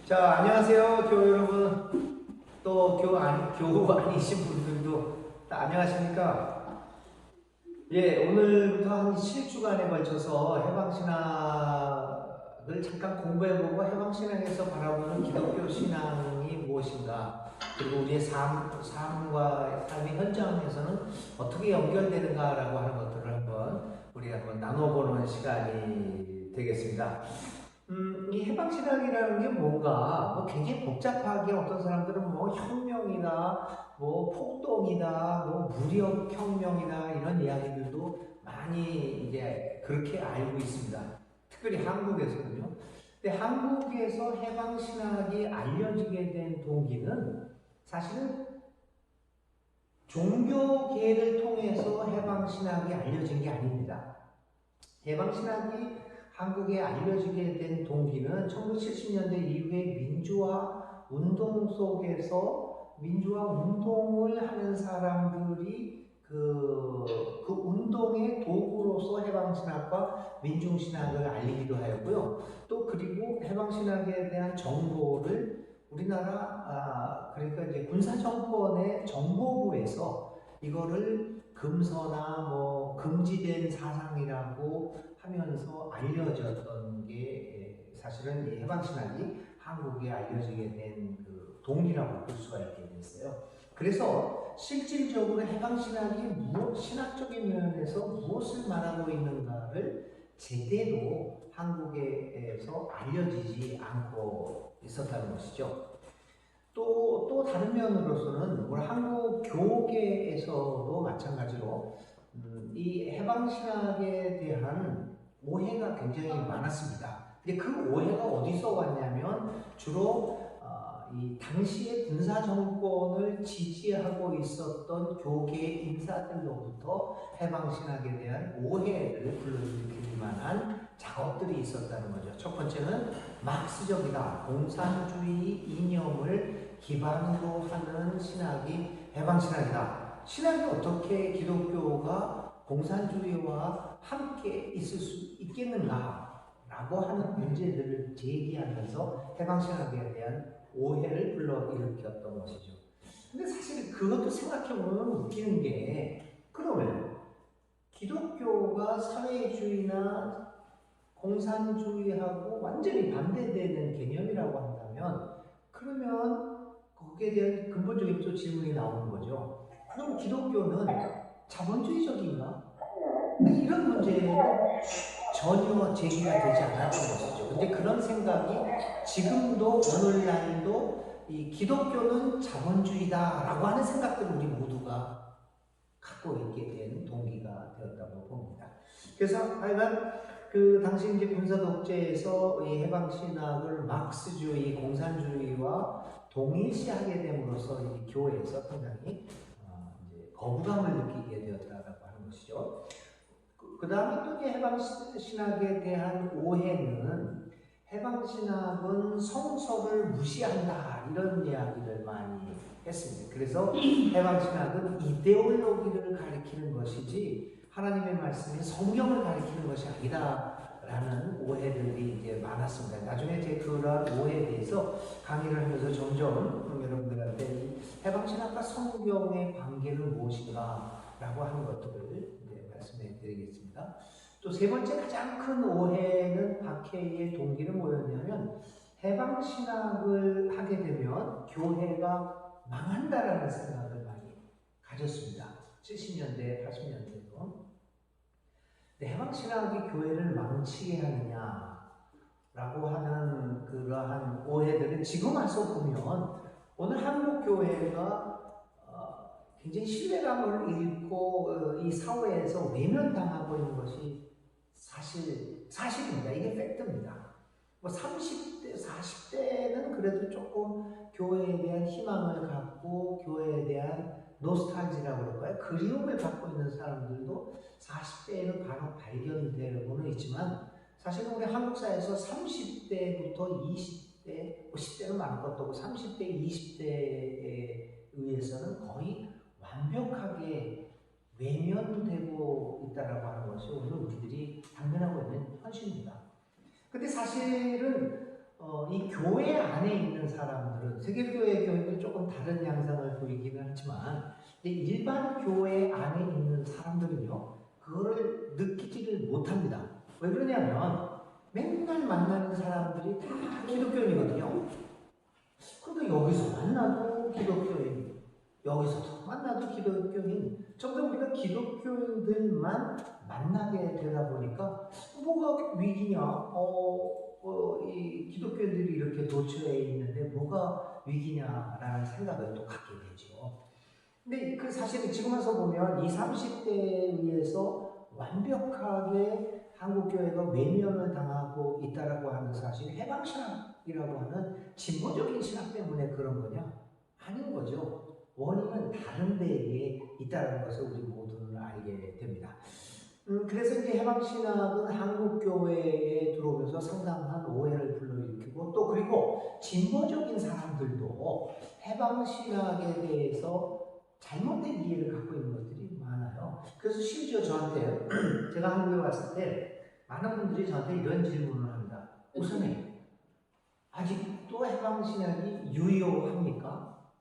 자, 안녕하세요, 교우 여러분. 또 교우 아니신 분들도 다 안녕하십니까? 예, 오늘부터 한 7주간에 걸쳐서 해방신학을 잠깐 공부해보고 해방신학에서 바라보는 기독교 신앙이 무엇인가, 그리고 우리의 삶과 삶의 현장에서는 어떻게 연결되는가라고 하는 것들을 우리가 한번 나눠보는 시간이 되겠습니다. 이 해방신학이라는 게 뭔가 굉장히 복잡하게 어떤 사람들은 혁명이다, 폭동이다, 무력혁명이다 이런 이야기들도 많이 이제 그렇게 알고 있습니다. 특별히 한국에서는요. 근데 한국에서 해방신학이 알려지게 된 동기는 사실은 종교계를 통해서 해방신학이 알려진 게 아닙니다. 해방신학이 한국에 알려지게 된 동기는 1970년대 이후에 민주화 운동 속에서 민주화 운동을 하는 사람들이 그 운동의 도구로서 해방신학과 민중신학을 알리기도 하였고요. 또 그리고 해방신학에 대한 정보를 우리나라 그러니까 이제 군사정권의 정보부에서 이거를 금서나 금지된 사상이라고 하면서 알려졌던 게 사실은 이 해방신학이 한국에 알려지게 된 그 동기라고 볼 수가 있게 됐어요. 그래서 실질적으로 해방신학이 신학적인 면에서 무엇을 말하고 있는가를 제대로 한국에서 알려지지 않고 있었다는 것이죠. 또 다른 면으로서는 우리 한국 교계에서도 마찬가지로 이 해방신학에 대한 오해가 굉장히 많았습니다. 근데 그 오해가 어디서 왔냐면 주로 이 당시의 군사 정권을 지지하고 있었던 교계 인사들로부터 해방신학에 대한 오해를 불러일으킬 만한 작업들이 있었다는 거죠. 첫 번째는 마크스적이다, 공산주의 이념을 기반으로 하는 신학이 해방신학이다. 신학이 어떻게 기독교가 공산주의와 함께 있을 수 있겠는가 라고 하는 문제들을 제기하면서 해방신학에 대한 오해를 불러일으켰던 것이죠. 근데 사실 그것도 생각해보면 웃기는 게, 그러면 기독교가 사회주의나 공산주의하고 완전히 반대되는 개념이라고 한다면, 그러면 거기에 대한 근본적인 또 질문이 나오는 거죠. 그럼 기독교는 자본주의적인가? 이런 문제는 전혀 제기가 되지 않았던 것이죠. 근데 그런 생각이 지금도 오늘날도 이 기독교는 자본주의다라고 하는 생각들을 우리 모두가 갖고 있게 된 동기가 되었다고 봅니다. 그래서 하여간 그 당시 이제 군사 독재에서 이 해방신학을 마크스주의, 공산주의와 동일시하게 됨으로써 이 교회에서 상당히 이제 거부감을 느끼게 되었다라고 하는 것이죠. 그 다음에 또 이제 해방신학에 대한 오해는 해방신학은 성서를 무시한다 이런 이야기를 많이 했습니다. 그래서 해방신학은 이데올로기를 가리키는 것이지 하나님의 말씀이 성경을 가리키는 것이 아니다라는 오해들이 이제 많았습니다. 나중에 제 그런 오해에 대해서 강의를 하면서 점점 여러분들한테 이 해방신학과 성경의 관계는 무엇인가라고 하는 것들을 이제 말씀해 드리겠습니다. 또 세 번째 가장 큰 오해는 박해의 동기는 뭐였냐면, 해방신학을 하게 되면 교회가 망한다라는 생각을 많이 가졌습니다. 70년대, 80년대도. 근데 해방신학이 교회를 망치게 하느냐라고 하는 그러한 오해들은 지금 와서 보면 오늘 한국 교회가 굉장히 신뢰감을 잃고 이 사회에서 외면당하고 있는 것이 사실입니다. 이게 팩트입니다. 30대, 40대는 그래도 조금 교회에 대한 희망을 갖고 교회에 대한 노스탈지라고 그럴까요? 그리움을 갖고 있는 사람들도 40대에는 간혹 발견되고는 있지만, 사실은 우리 한국 사회에서 30대부터 20대, 10대는 많은 것도 없고 30대, 20대에 의해서는 거의 완벽하게 외면되고 있다라고 하는 것이 오늘 우리들이 당면하고 있는 현실입니다. 근데 사실은 이 교회 안에 있는 사람들은 세계교회 교회는 조금 다른 양상을 보이기는 하지만 일반 교회 안에 있는 사람들은요 그거를 느끼지를 못합니다. 왜 그러냐면 맨날 만나는 사람들이 다 기독교인이거든요. 그러니까 여기서 만나도 기독교인, 여기서 만나도 기독교인, 점점 우리가 기독교인들만 만나게 되다 보니까 뭐가 위기냐? 이 기독교인들이 이렇게 도처에 있는데 뭐가 위기냐라는 생각을 또 갖게 되죠. 근데 그 사실은 지금 와서 보면 20, 30대에 의해서 완벽하게 한국교회가 외면을 당하고 있다라고 하는 사실, 해방신학이라고 하는 진보적인 신학 때문에 그런 거냐? 아닌 거죠. 원인은 다른 데에 있다는 것을 우리 모두는 알게 됩니다. 그래서 이제 해방신학은 한국교회에 들어오면서 상당한 오해를 불러일으키고 또 그리고 진보적인 사람들도 해방신학에 대해서 잘못된 이해를 갖고 있는 것들이 많아요. 그래서 심지어 저한테 제가 한국에 왔을 때 많은 분들이 저한테 이런 질문을 합니다. 우선에 아직도 해방신학이 유효합니까?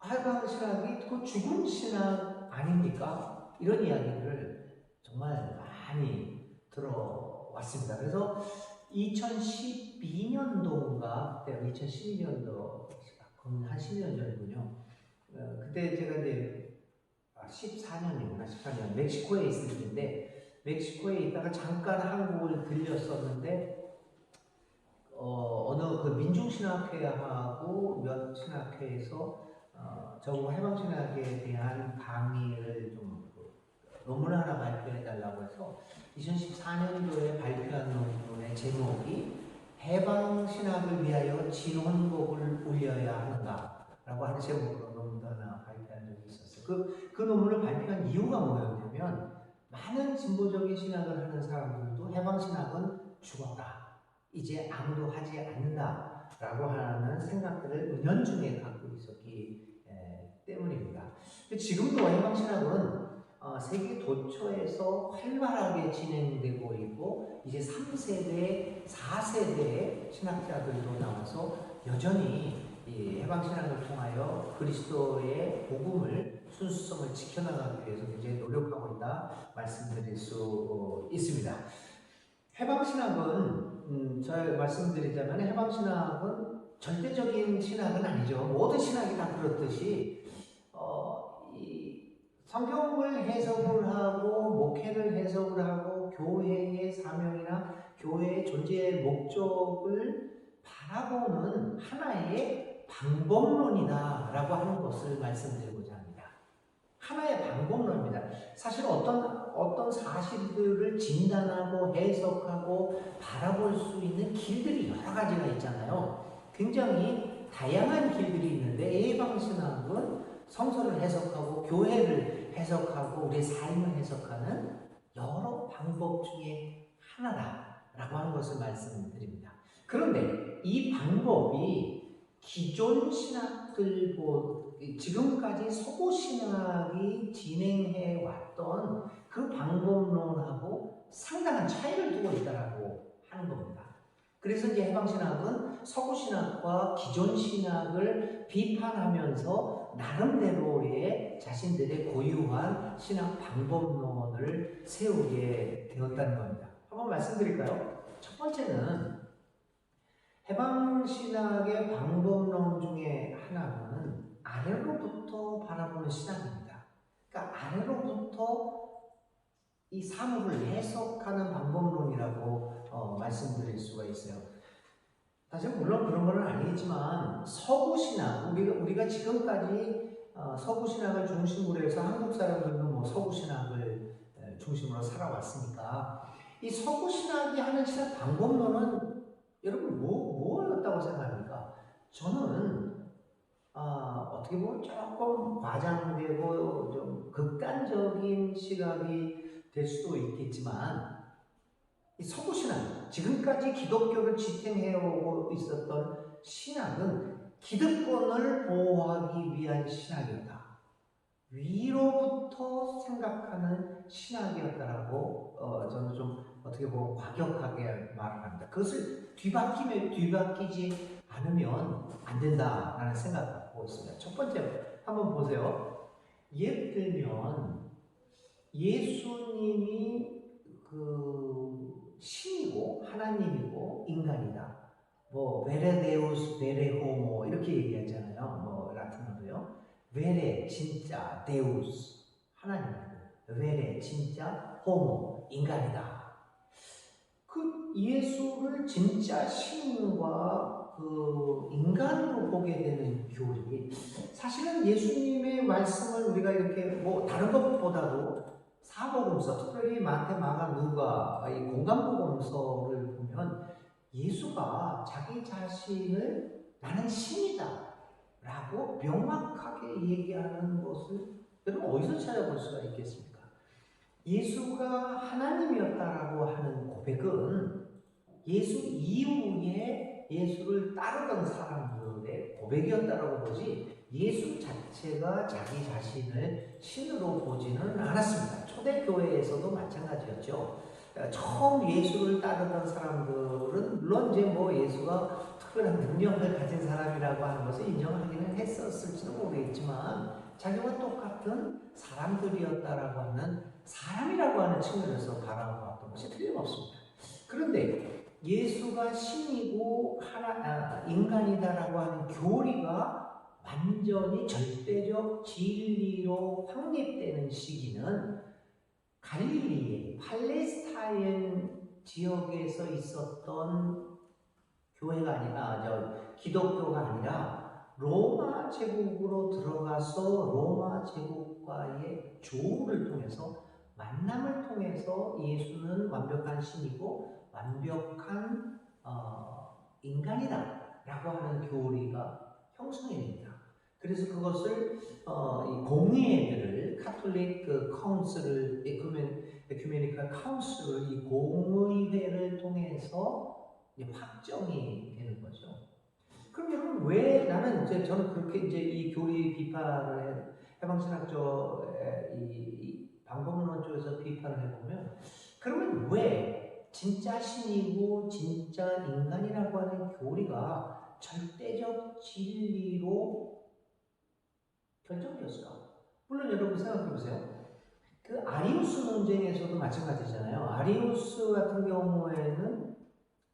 해방신학이 그 죽은 신학 아닙니까? 이런 이야기를 정말 많이 들어왔습니다. 그래서 2012년도인가, 그때 2012년도, 한 10년 전이군요. 그때 제가 이제 14년이구나, 14년 멕시코에 있을 때인데 멕시코에 있다가 잠깐 한국을 들렸었는데 어느 그 민중신학회하고 몇 신학회에서 저거 해방신학에 대한 강의를 좀 논문 하나 발표해달라고 해서 2014년도에 발표한 논문의 제목이 해방신학을 위하여 진혼곡을 올려야 하는가 라고 하는 제목으로 논문도 하나 발표한 적이 있었어요. 그 논문을 발표한 이유가 뭐였냐면 많은 진보적인 신학을 하는 사람들도 해방신학은 죽었다. 이제 아무도 하지 않는다 라고 하는 생각들을 은연중에 갖고 있었기 때문입니다. 지금도 해방신학은 세계 도처에서 활발하게 진행되고 있고 이제 3세대, 4세대의 신학자들도 나와서 여전히 이 해방신학을 통하여 그리스도의 복음을 순수성을 지켜나가기 위해서 굉장히 노력하고 있다 말씀드릴 수 있습니다. 해방신학은 제가 말씀드리자면 해방신학은 절대적인 신학은 아니죠. 모든 신학이 다 그렇듯이 이 성경을 해석을 하고 목회를 해석을 하고 교회의 사명이나 교회의 존재의 목적을 바라보는 하나의 방법론이다라고 하는 것을 말씀드리고자 합니다. 하나의 방법론입니다. 사실 어떤 사실들을 진단하고 해석하고 바라볼 수 있는 길들이 여러 가지가 있잖아요. 굉장히 다양한 길들이 있는데 해방신학은 성서를 해석하고 교회를 해석하고 우리의 삶을 해석하는 여러 방법 중에 하나다라고 하는 것을 말씀드립니다. 그런데 이 방법이 기존 신학들보다 지금까지 서구 신학이 진행해 왔던 그 방법론하고 상당한 차이를 두고 있다라고 하는 겁니다. 그래서 이제 해방신학은 서구 신학과 기존 신학을 비판하면서 나름대로의 자신들의 고유한 신학 방법론을 세우게 되었다는 겁니다. 한번 말씀드릴까요? 첫 번째는 해방신학의 방법론 중에 하나는 아래로부터 바라보는 신학입니다. 그러니까 아래로부터 이 사물을 해석하는 방법론이라고 말씀드릴 수가 있어요. 사실 물론 그런 건 아니지만 서구 신학, 우리가 지금까지 서구 신학을 중심으로 해서 한국 사람들도 뭐 서구 신학을 중심으로 살아왔으니까 이 서구 신학이 하는 신학 방법론은 여러분 뭐였다고 생각합니까? 저는 어떻게 보면 조금 과장되고 좀 극단적인 시각이 될 수도 있겠지만 이 서구 신학, 지금까지 기독교를 지탱해오고 있었던 신학은 기득권을 보호하기 위한 신학이었다. 위로부터 생각하는 신학이었다라고 저는 좀 어떻게 보면 과격하게 말을 합니다. 그것을 뒤바뀌지 않으면 안 된다라는 생각을 갖고 있습니다. 첫 번째 한번 보세요. 예를 들면 예수님이 신이고 하나님이고 인간이다. 뭐 베레데우스 베레호모 이렇게 얘기하잖아요. 뭐 라틴어로요. 베레 진짜 데우스 하나님이고 베레 진짜 호모 인간이다. 그 예수를 진짜 신과 인간으로 보게 되는 교리. 사실은 예수님의 말씀을 우리가 이렇게 뭐 다른 것보다도 사복음서, 특별히 마태, 마가, 누가 이 공간복음서를 보면 예수가 자기 자신을 나는 신이다 라고 명확하게 얘기하는 것을 여러분 어디서 찾아볼 수가 있겠습니까? 예수가 하나님이었다라고 하는 고백은 예수 이후에 예수를 따르던 사람들의 고백이었다라고 보지 예수 자체가 자기 자신을 신으로 보지는 않았습니다. 초대교회에서도 마찬가지였죠. 처음 예수를 따르던 사람들은 물론 이제 뭐 예수가 특별한 능력을 가진 사람이라고 하는 것을 인정하기는 했었을지도 모르겠지만 자기와 똑같은 사람들이었다라고 하는 사람이라고 하는 측면에서 바라봤던 것이 틀림없습니다. 그런데 예수가 신이고 인간이다라고 하는 교리가 완전히 절대적 진리로 확립되는 시기는 갈릴리의 팔레스타인 지역에서 있었던 교회가 아니라 기독교가 아니라 로마 제국으로 들어가서 로마 제국과의 조우를 통해서 만남을 통해서 예수는 완벽한 신이고 완벽한 인간이다 라고 하는 교리가 형성이 됩니다. 그래서 그것을 이 공의회를 카톨릭 카운슬을 에큐메니컬 카운슬을 이 공의회를 통해서 확정이 되는 거죠. 그럼 여러분 왜 나는 저는 그렇게 이 교리 비판을 해방신학적 이 방법론 쪽에서 비판을 해보면 그러면 왜 진짜 신이고 진짜 인간이라고 하는 교리가 절대적 진리로 결정되었을까? 물론 여러분 생각해보세요. 그 아리우스 논쟁에서도 마찬가지잖아요. 아리우스 같은 경우에는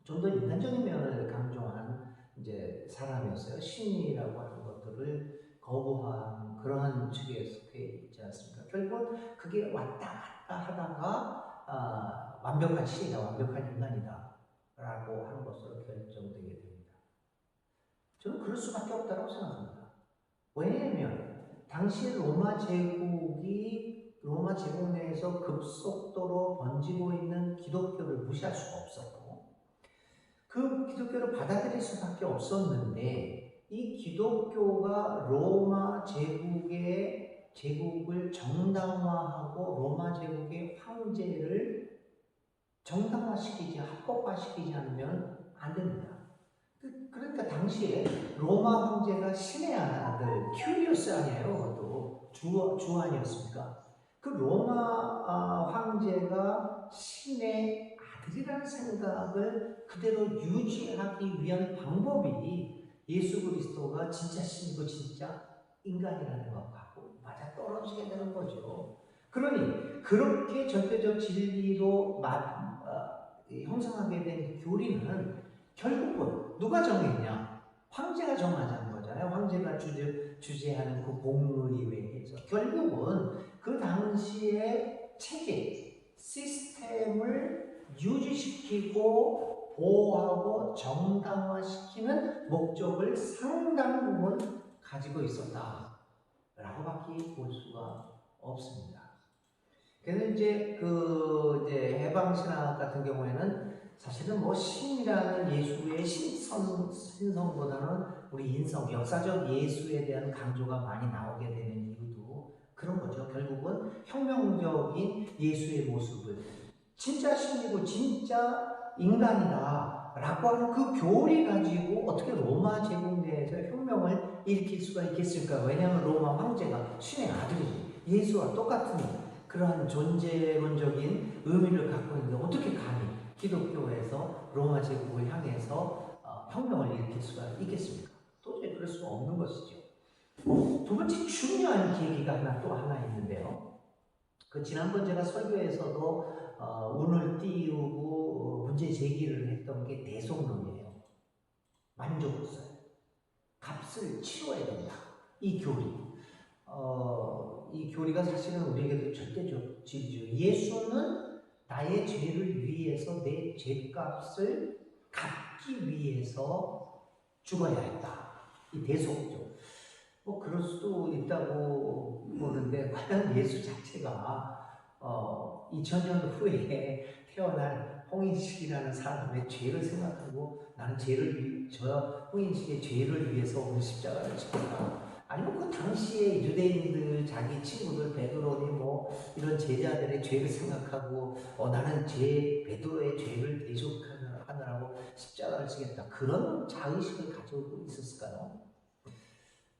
좀 더 인간적인 면을 강조한 사람이었어요. 신이라고 하는 것들을 거부한 그러한 측에 속해 있지 않습니까? 결국은 그게 왔다 갔다 하다가 완벽한 신이다, 완벽한 인간이다 라고 하는 것으로 결정되게 됩니다. 저는 그럴 수밖에 없다고 생각합니다. 왜냐하면 당시 로마 제국 내에서 급속도로 번지고 있는 기독교를 무시할 수가 없었고 그 기독교를 받아들일 수밖에 없었는데 이 기독교가 로마 제국을 정당화하고 로마 제국의 황제를 정당화시키지 합법화시키지 않으면 안 됩니다. 그러니까 당시에 로마 황제가 신의 아들 큐리우스 아니에요. 그것도 주 아니었습니까? 그 로마 황제가 신의 아들이라는 생각을 그대로 유지하기 위한 방법이 예수 그리스도가 진짜 신이고 진짜 인간이라는 것하고 맞아 떨어지게 되는 거죠. 그러니 그렇게 절대적 진리로 형성하게 된 교리는 결국은 누가 정했냐? 황제가 정하자는 거잖아요. 황제가 주재하는 그 공의회에서 결국은 그 당시의 체계, 시스템을 유지시키고 보호하고 정당화시키는 목적을 상당 부분 가지고 있었다라고밖에 볼 수가 없습니다. 그래서 해방신학 같은 경우에는 사실은 신이라는 예수의 신성보다는 우리 인성, 역사적 예수에 대한 강조가 많이 나오게 되는 이유도 그런 거죠. 결국은 혁명적인 예수의 모습을 진짜 신이고 진짜 인간이다 라고 하는 그 교리 가지고 어떻게 로마 제국 내에서 혁명을 일으킬 수가 있겠을까? 왜냐하면 로마 황제가 신의 아들이지. 예수와 똑같은 그러한 존재론적인 의미를 갖고 있는데 어떻게 감히 기독교에서 로마 제국을 향해서 혁명을 일으킬 수가 있겠습니까? 도저히 그럴 수가 없는 것이죠. 두 번째 중요한 계기가 또 하나 있는데요. 그 지난번 제가 설교에서도 운을 띄우고 문제 제기를 했던 게 대속론이에요. 만족설, 값을 치러야 된다. 이 교리. 이 교리가 사실은 우리에게도 절대적이죠. 예수는 나의 죄를 위해서 내 죄값을 갚기 위해서 죽어야 했다. 이 대속죠. 뭐 그럴 수도 있다고 보는데 과연 예수 자체가 2000년 후에 태어날 홍인식이라는 사람의 죄를 생각하고 나는 저 홍인식의 죄를 위해서 오늘 십자가를 지겠다. 아니면 그 당시에 유대인들 자기 친구들 베드로니 뭐 이런 제자들의 죄를 생각하고 나는 베드로의 죄를 대속하느라고 십자가를 지겠다. 그런 자의식을 가지고 있었을까요?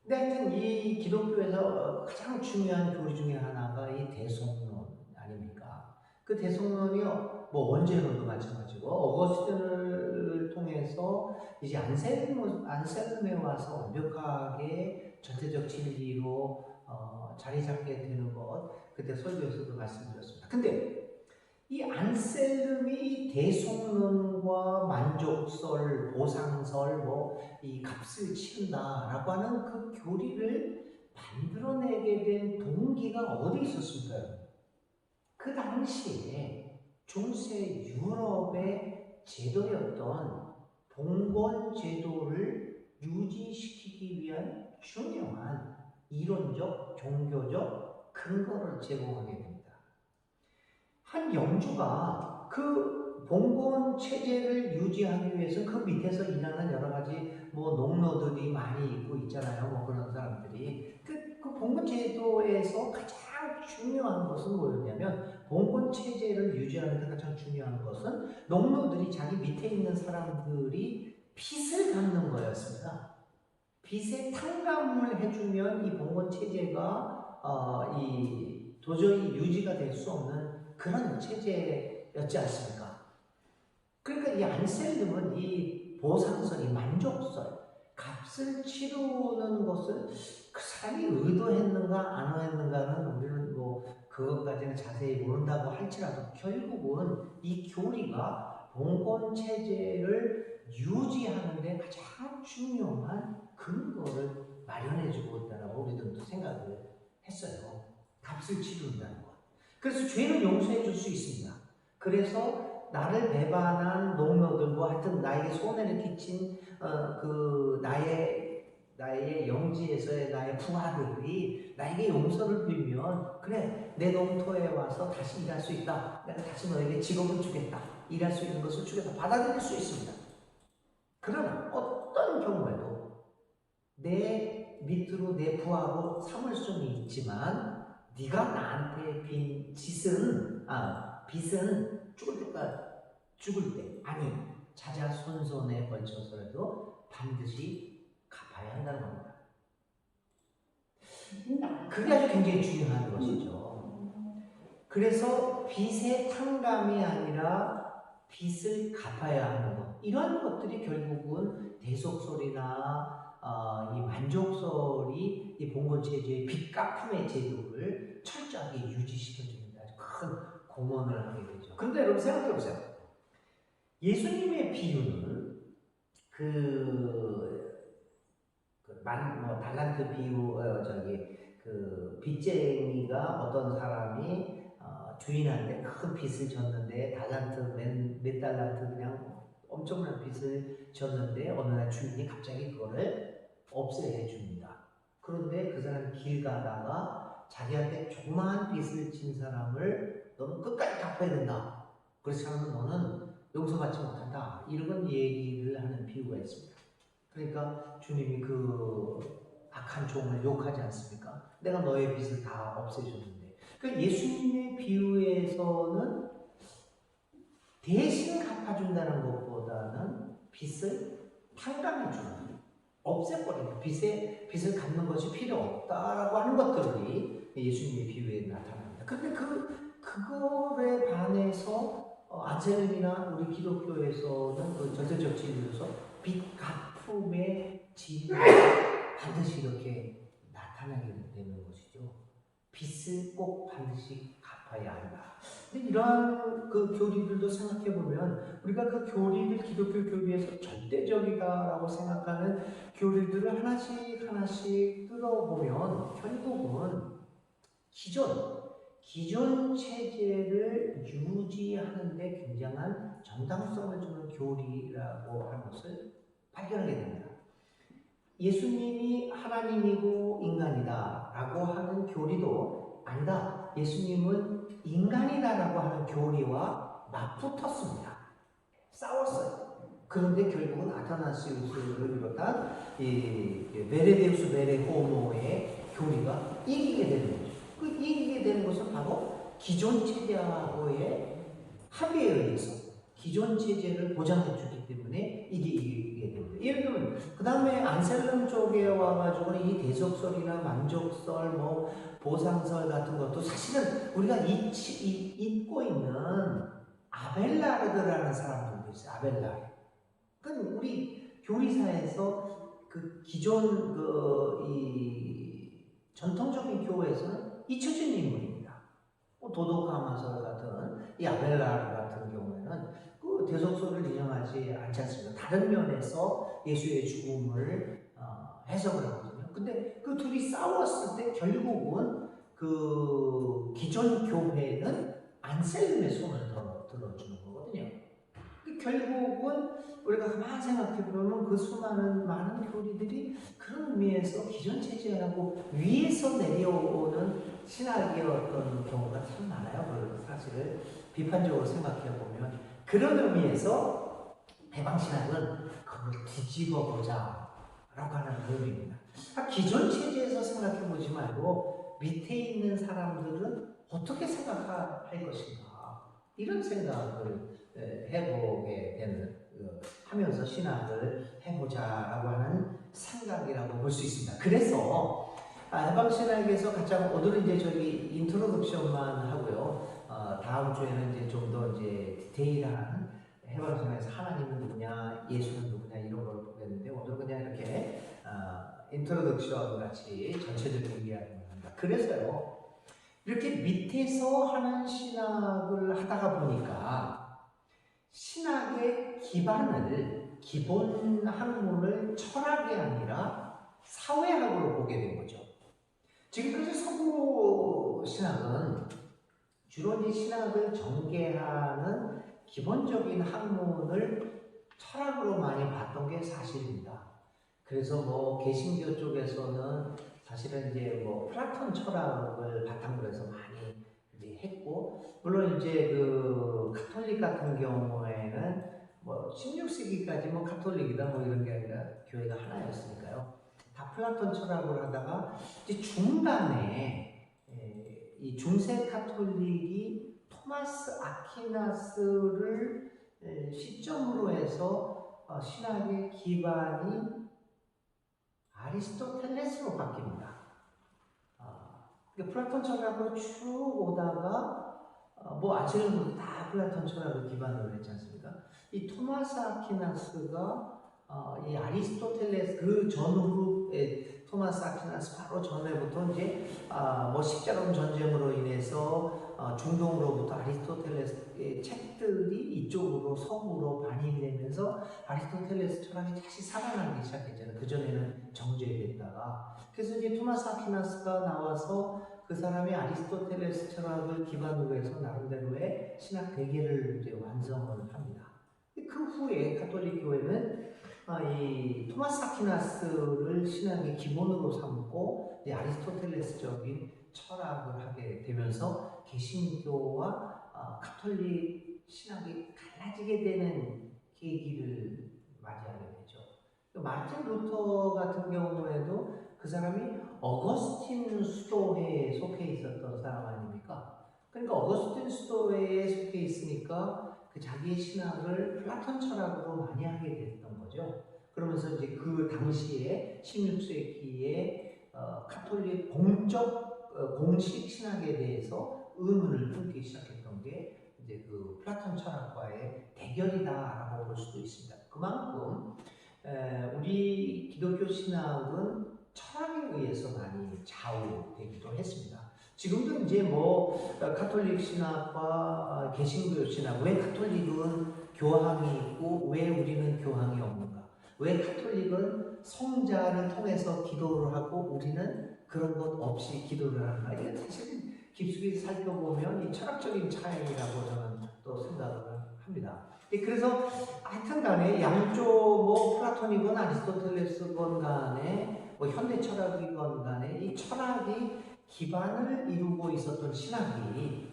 근데 하여튼 이 기독교에서 가장 중요한 교리 중에 하나가 이 대속론 아닙니까? 그 대속론이요, 뭐 원죄론도 마찬가지고 어거스틴을 통해서 이제 안셀름에 와서 완벽하게 전체적 진리로 자리 잡게 되는 것, 그때 설교에서도 말씀드렸습니다. 근데 이 안셀름이 대속론과 만족설, 보상설, 이 값을 치른다라고 하는 그 교리를 만들어내게 된 동기가 어디 있었을까요? 그 당시에 중세 유럽의 제도였던 봉건 제도를 유지시키기 위한 중요한 이론적, 종교적 근거를 제공하게 됩니다. 한 영주가 그 봉건 체제를 유지하기 위해서 그 밑에서 일하는 여러 가지 농노들이 많이 있고 있잖아요. 그런 사람들이. 그 봉건 제도에서 가장 중요한 것은 뭐였냐면, 봉건 체제를 유지하는 데 가장 중요한 것은 농노들이 자기 밑에 있는 사람들이 빚을 갚는 거였습니다. 빚에 탕감을 해주면 이 봉건 체제가 도저히 유지가 될 수 없는 그런 체제였지 않습니까? 그러니까 이 안셀름은 이 보상설, 이 만족설, 값을 치르는 것을 그 사람이 의도했는가 안 의도했는가는 우리는 그것까지는 자세히 모른다고 할지라도 결국은 이 교리가 봉건 체제를 유지하는 데 가장 중요한 근거를 마련해주고 있다고 우리들도 생각을 했어요. 값을 치른다는 것. 그래서 죄는 용서해 줄 수 있습니다. 그래서 나를 배반한 농노들과 하여튼 나에게 손해를 끼친 나의 영지에서의 나의 부하들이 나에게 용서를 빌면, 그래, 내 농토에 와서 다시 일할 수 있다. 내가 다시 너에게 직업을 주겠다. 일할 수 있는 것을 주겠다. 받아들일 수 있습니다. 그러나 어떤 경우에도 내 밑으로 내 부하로 삼을 수는 있지만 네가 나한테 빈 빚은 죽을 때 아니 자자손손에 걸쳐서라도 반드시 갚아야 한다는 겁니다. 그게 아주 굉장히 중요한 것이죠. 그래서 빚의 탕감이 아니라 빚을 갚아야 하는 것, 이런 것들이 결국은 대속설이나 이 만족설이 이 봉건체제의 빚갚음의 제도를 철저하게 유지시켜주는 데 아주 큰 공헌을 하게 되죠. 그런데 여러분 생각해보세요. 예수님의 비유는 달란트 비유, 빚쟁이가 어떤 사람이 주인한테 큰 빚을 졌는데 몇 달란트 그냥 엄청난 빚을 졌는데 어느 날 주인이 갑자기 그거를 없애해 줍니다. 그런데 그 사람이 길 가다가 자기한테 조그마한 빚을 진 사람을 너는 끝까지 갚아야 된다. 그래서 너는 용서받지 못한다. 이런 얘기를 하는 비유가 있습니다. 그러니까 주님이 그 악한 종을 욕하지 않습니까? 내가 너의 빚을 다 없애줬는데. 그러니까 예수님의 비유에서는 대신 갚아준다는 것보다는 빚을 탕감해주는, 없애버리는, 빚을 갚는 것이 필요 없다라고 하는 것들이 예수님의 비유에 나타납니다. 근데 그거에 반해서 안셀름이나 우리 기독교에서는 그 절대적 진리로서 빚 갚음의 진리가 반드시 이렇게 나타나게 되는 것이죠. 빚을 꼭 반드시 갚아야 한다. 근데 이러한 그 교리들도 생각해 보면 우리가 그 교리를 기독교 교리에서 절대적이다라고 생각하는 교리들을 하나씩 하나씩 뜯어보면 결국은 기존 체제를 유지하는데 굉장한 정당성을 주는 교리라고 하는 것을 발견하게 됩니다. 예수님이 하나님이고 인간이다 라고 하는 교리도 아니다. 예수님은 인간이다라고 하는 교리와 맞붙었습니다. 싸웠어요. 그런데 결국은 아타나시우스를 비롯한 메레데우스 메레호모의 교리가 이기게 되는 거죠. 그 이기게 되는 것은 바로 기존 체제하고의 합의에 의해서 기존 체제를 보장해 주기 때문에 이기게 됩니다. 예를 들면 그 다음에 안셀름 쪽에 와가지고는 이 대속설이나 만족설, 뭐 보상설 같은 것도 사실은 우리가 잊고 있는 아벨라르드라는 사람들도 있어요. 아벨라르드. 그건 우리 교리사에서 그 기존 이 전통적인 교회에서는 잊혀진 인물입니다. 도덕가마설 같은 이 아벨라르드 같은 경우에는 그 대속설을 인정하지 않지 않습니까? 다른 면에서 예수의 죽음을 해석을 하거든요. 근데 그 둘이 싸웠을 때 결국은 그 기존 교회는 안셀름의 손을 들어주는 거거든요. 결국은 우리가 가만 생각해보면 그 수많은 많은 교리들이 그런 의미에서 기존 체제하고 위에서 내려오는 신학이었던 경우가 참 많아요. 그 사실을 비판적으로 생각해보면 그런 의미에서 해방신학은 그걸 뒤집어보자 라고 하는 의미입니다. 기존 체제에서 생각해보지 말고 밑에 있는 사람들은 어떻게 생각할 것인가 이런 생각을 해보게 되는 하면서 신학을 해보자라고 하는 생각이라고 볼 수 있습니다. 그래서 해방신학에서 가장 오늘은 이제 저기 인트로덕션만 하고요. 다음 주에는 이제 좀 더 이제 디테일한 해방신학에서 하나님은 누구냐, 예수는 누구냐 이런 걸 보겠는데 오늘 그냥 이렇게 인트로덕션 같이 전체적인 이야기를 합니다. 그래서요. 이렇게 밑에서 하는 신학을 하다가 보니까 신학의 기본 학문을 철학이 아니라 사회학으로 보게 된 거죠. 지금까지 서구 신학은 주로 이 신학을 전개하는 기본적인 학문을 철학으로 많이 봤던 게 사실입니다. 그래서 뭐 개신교 쪽에서는 사실은 이제 뭐 플라톤 철학을 바탕으로 해서 많이 이제 했고, 물론 이제 그 가톨릭 같은 경우에는 뭐 16세기까지 뭐 가톨릭이다 뭐 이런 게 아니라 교회가 하나였으니까요. 다 플라톤 철학을 하다가 이제 중간에 이 중세 가톨릭이 토마스 아퀴나스를 시점으로 해서 신학의 기반이 아리스토텔레스로 바뀝니다. 플라톤 철학으로 쭉 오다가 뭐 안셀름도 다 플라톤 철학을 기반으로 했지 않습니까? 이 토마스 아퀴나스가 이 아리스토텔레스 그 전후로 토마스 아퀴나스 바로 전에부터 이제 뭐 십자군 전쟁으로 인해서 중동으로부터 아리스토텔레스의 책들이 이쪽으로 서구로 반입되면서 아리스토텔레스 철학이 다시 살아나기 시작했잖아요. 그 전에는 정제됐다가 그래서 이제 토마스 아퀴나스가 나와서 그 사람이 아리스토텔레스 철학을 기반으로 해서 나름대로의 신학 대계를 이제 완성을 합니다. 그 후에 가톨릭 교회는 이 토마스 아퀴나스를 신학의 기본으로 삼고 이제 아리스토텔레스적인 철학을 하게 되면서 개신교와 가톨릭 신학이 갈라지게 되는 계기를 맞이하게 되죠. 마틴 루터 같은 경우에도 그 사람이 어거스틴 수도회에 속해 있었던 사람 아닙니까? 그러니까 어거스틴 수도회에 속해 있으니까 그 자기의 신학을 플라톤 철학으로 많이 하게 됐던 거죠. 그러면서 이제 그 당시에 16세기에 가톨릭 공식 신학에 대해서 의문을 품기 시작했던 게 이제 그 플라톤 철학과의 대결이다라고 볼 수도 있습니다. 그만큼 우리 기독교 신학은 철학에 의해서 많이 좌우되기도 했습니다. 지금도 이제 뭐 가톨릭 신학과 개신교 신학, 왜 가톨릭은 교황이 있고 왜 우리는 교황이 없는가? 왜 가톨릭은 성자를 통해서 기도를 하고 우리는 그런 것 없이 기도를 하는가? 이게 사실 깊숙이 살펴보면 이 철학적인 차이라고 저는 또 생각을 합니다. 그래서 하여튼 간에 양쪽 뭐 플라톤이건 아리스토텔레스건 간에 뭐 현대 철학이건 간에 이 철학이 기반을 이루고 있었던 신학이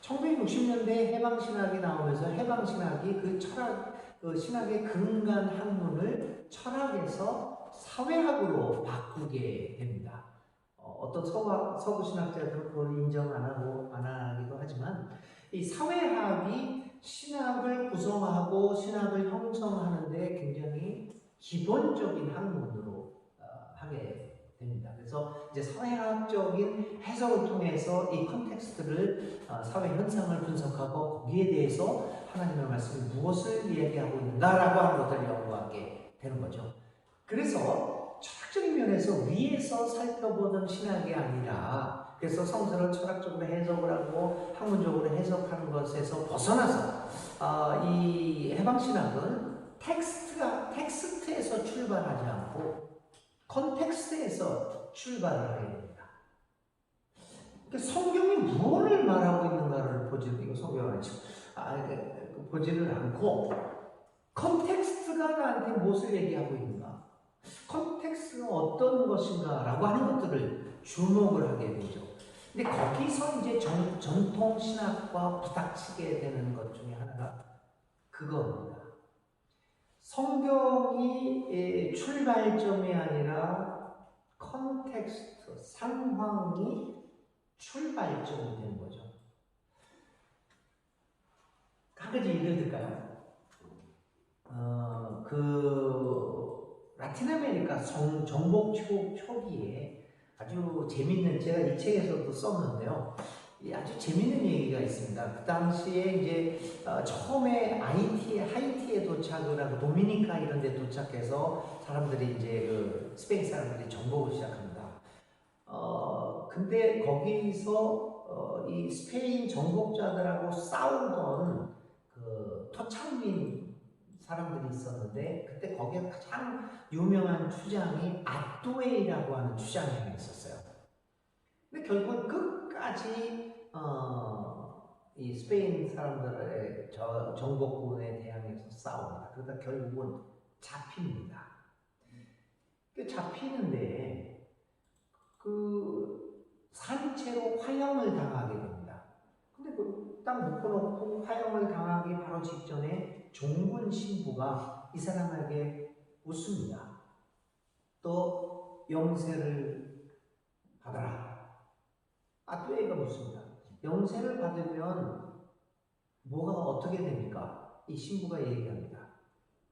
1960년대 해방신학이 나오면서 해방신학이 그 철학, 그 신학의 근간 학문을 철학에서 사회학으로 바꾸게 됩니다. 어떤 서구 신학자들은 그걸 인정 안 하기도 하지만 이 사회학이 신학을 구성하고 신학을 형성하는데 굉장히 기본적인 학문으로 하게 됩니다. 그래서 이제 사회학적인 해석을 통해서 이 컨텍스트를 사회 현상을 분석하고 거기에 대해서 하나님의 말씀이 무엇을 이야기하고 있는가라고 하는 것들을 연구하게 되는 거죠. 그래서 철학적인 면에서 위에서 살펴보는 신학이 아니라 그래서 성서를 철학적으로 해석을 하고 학문적으로 해석하는 것에서 벗어나서 이 해방신학은 텍스트에서 출발하지 않고 컨텍스트에서 출발을 하게 됩니다. 성경이 무엇을 말하고 있는가를 이거 성경 아니죠. 보지를 않고 컨텍스트가 나한테 무엇을 얘기하고 있는가, 컨텍스트가 어떤 것인가 라고 하는 것들을 주목을 하게 되죠. 근데 거기서 이제 전통 신학과 부닥치게 되는 것 중에 하나가 그겁니다. 성경이 출발점이 아니라 컨텍스트, 상황이 출발점이 되는 거죠. 한 가지 예를 들까요? 라틴 아메리카 정복 초기에 아주 재밌는, 제가 이 책에서도 썼는데요. 아주 재밌는 얘기가 있습니다. 그 당시에 이제 처음에 하이티에 도착을 하고 도미니카 이런 데 도착해서 사람들이 이제 그 스페인 사람들이 정복을 시작합니다. 근데 거기서 이 스페인 정복자들하고 싸우던 그 토착민 사람들이 있었는데 그때 거기에 가장 유명한 주장이 아뚜에이라고 하는 주장이 있었어요. 근데 결국 끝까지 이 스페인 사람들의 정복군에 대항해서 싸웁니다. 그러다 결국은 잡힙니다. 잡히는데 그 산채로 화형을 당하게 됩니다. 근데 딱 묶어놓고 화형을 당하기 바로 직전에 종군 신부가 이 사람에게 묻습니다. 또 영세를 받아라. 아뚜에이가 묻습니다. 영세를 받으면 뭐가 어떻게 됩니까? 이 신부가 얘기합니다.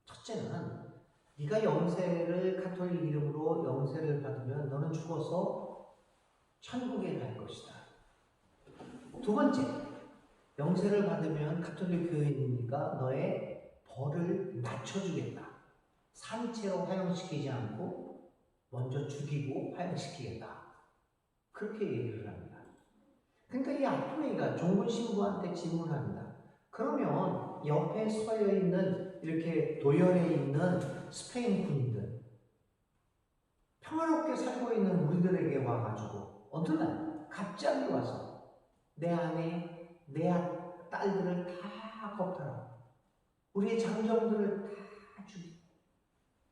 첫째는 네가 영세를 가톨릭 이름으로 영세를 받으면 너는 죽어서 천국에 갈 것이다. 두 번째, 영세를 받으면 가톨릭 교인이니까 너의 벌을 낮춰주겠다. 산채로 화형시키지 않고 먼저 죽이고 화형시키겠다. 그렇게 얘기를 합니다. 그러니까 이 아토웨이가 종군 신부한테 질문합니다. 그러면 옆에 서여 있는 이렇게 도열에 있는 스페인 군인들, 평화롭게 살고 있는 우리들에게 와가지고 어느 날 갑자기 와서 내 아내, 내 딸들을 다 겁탈하고 우리의 장정들을 다 죽이고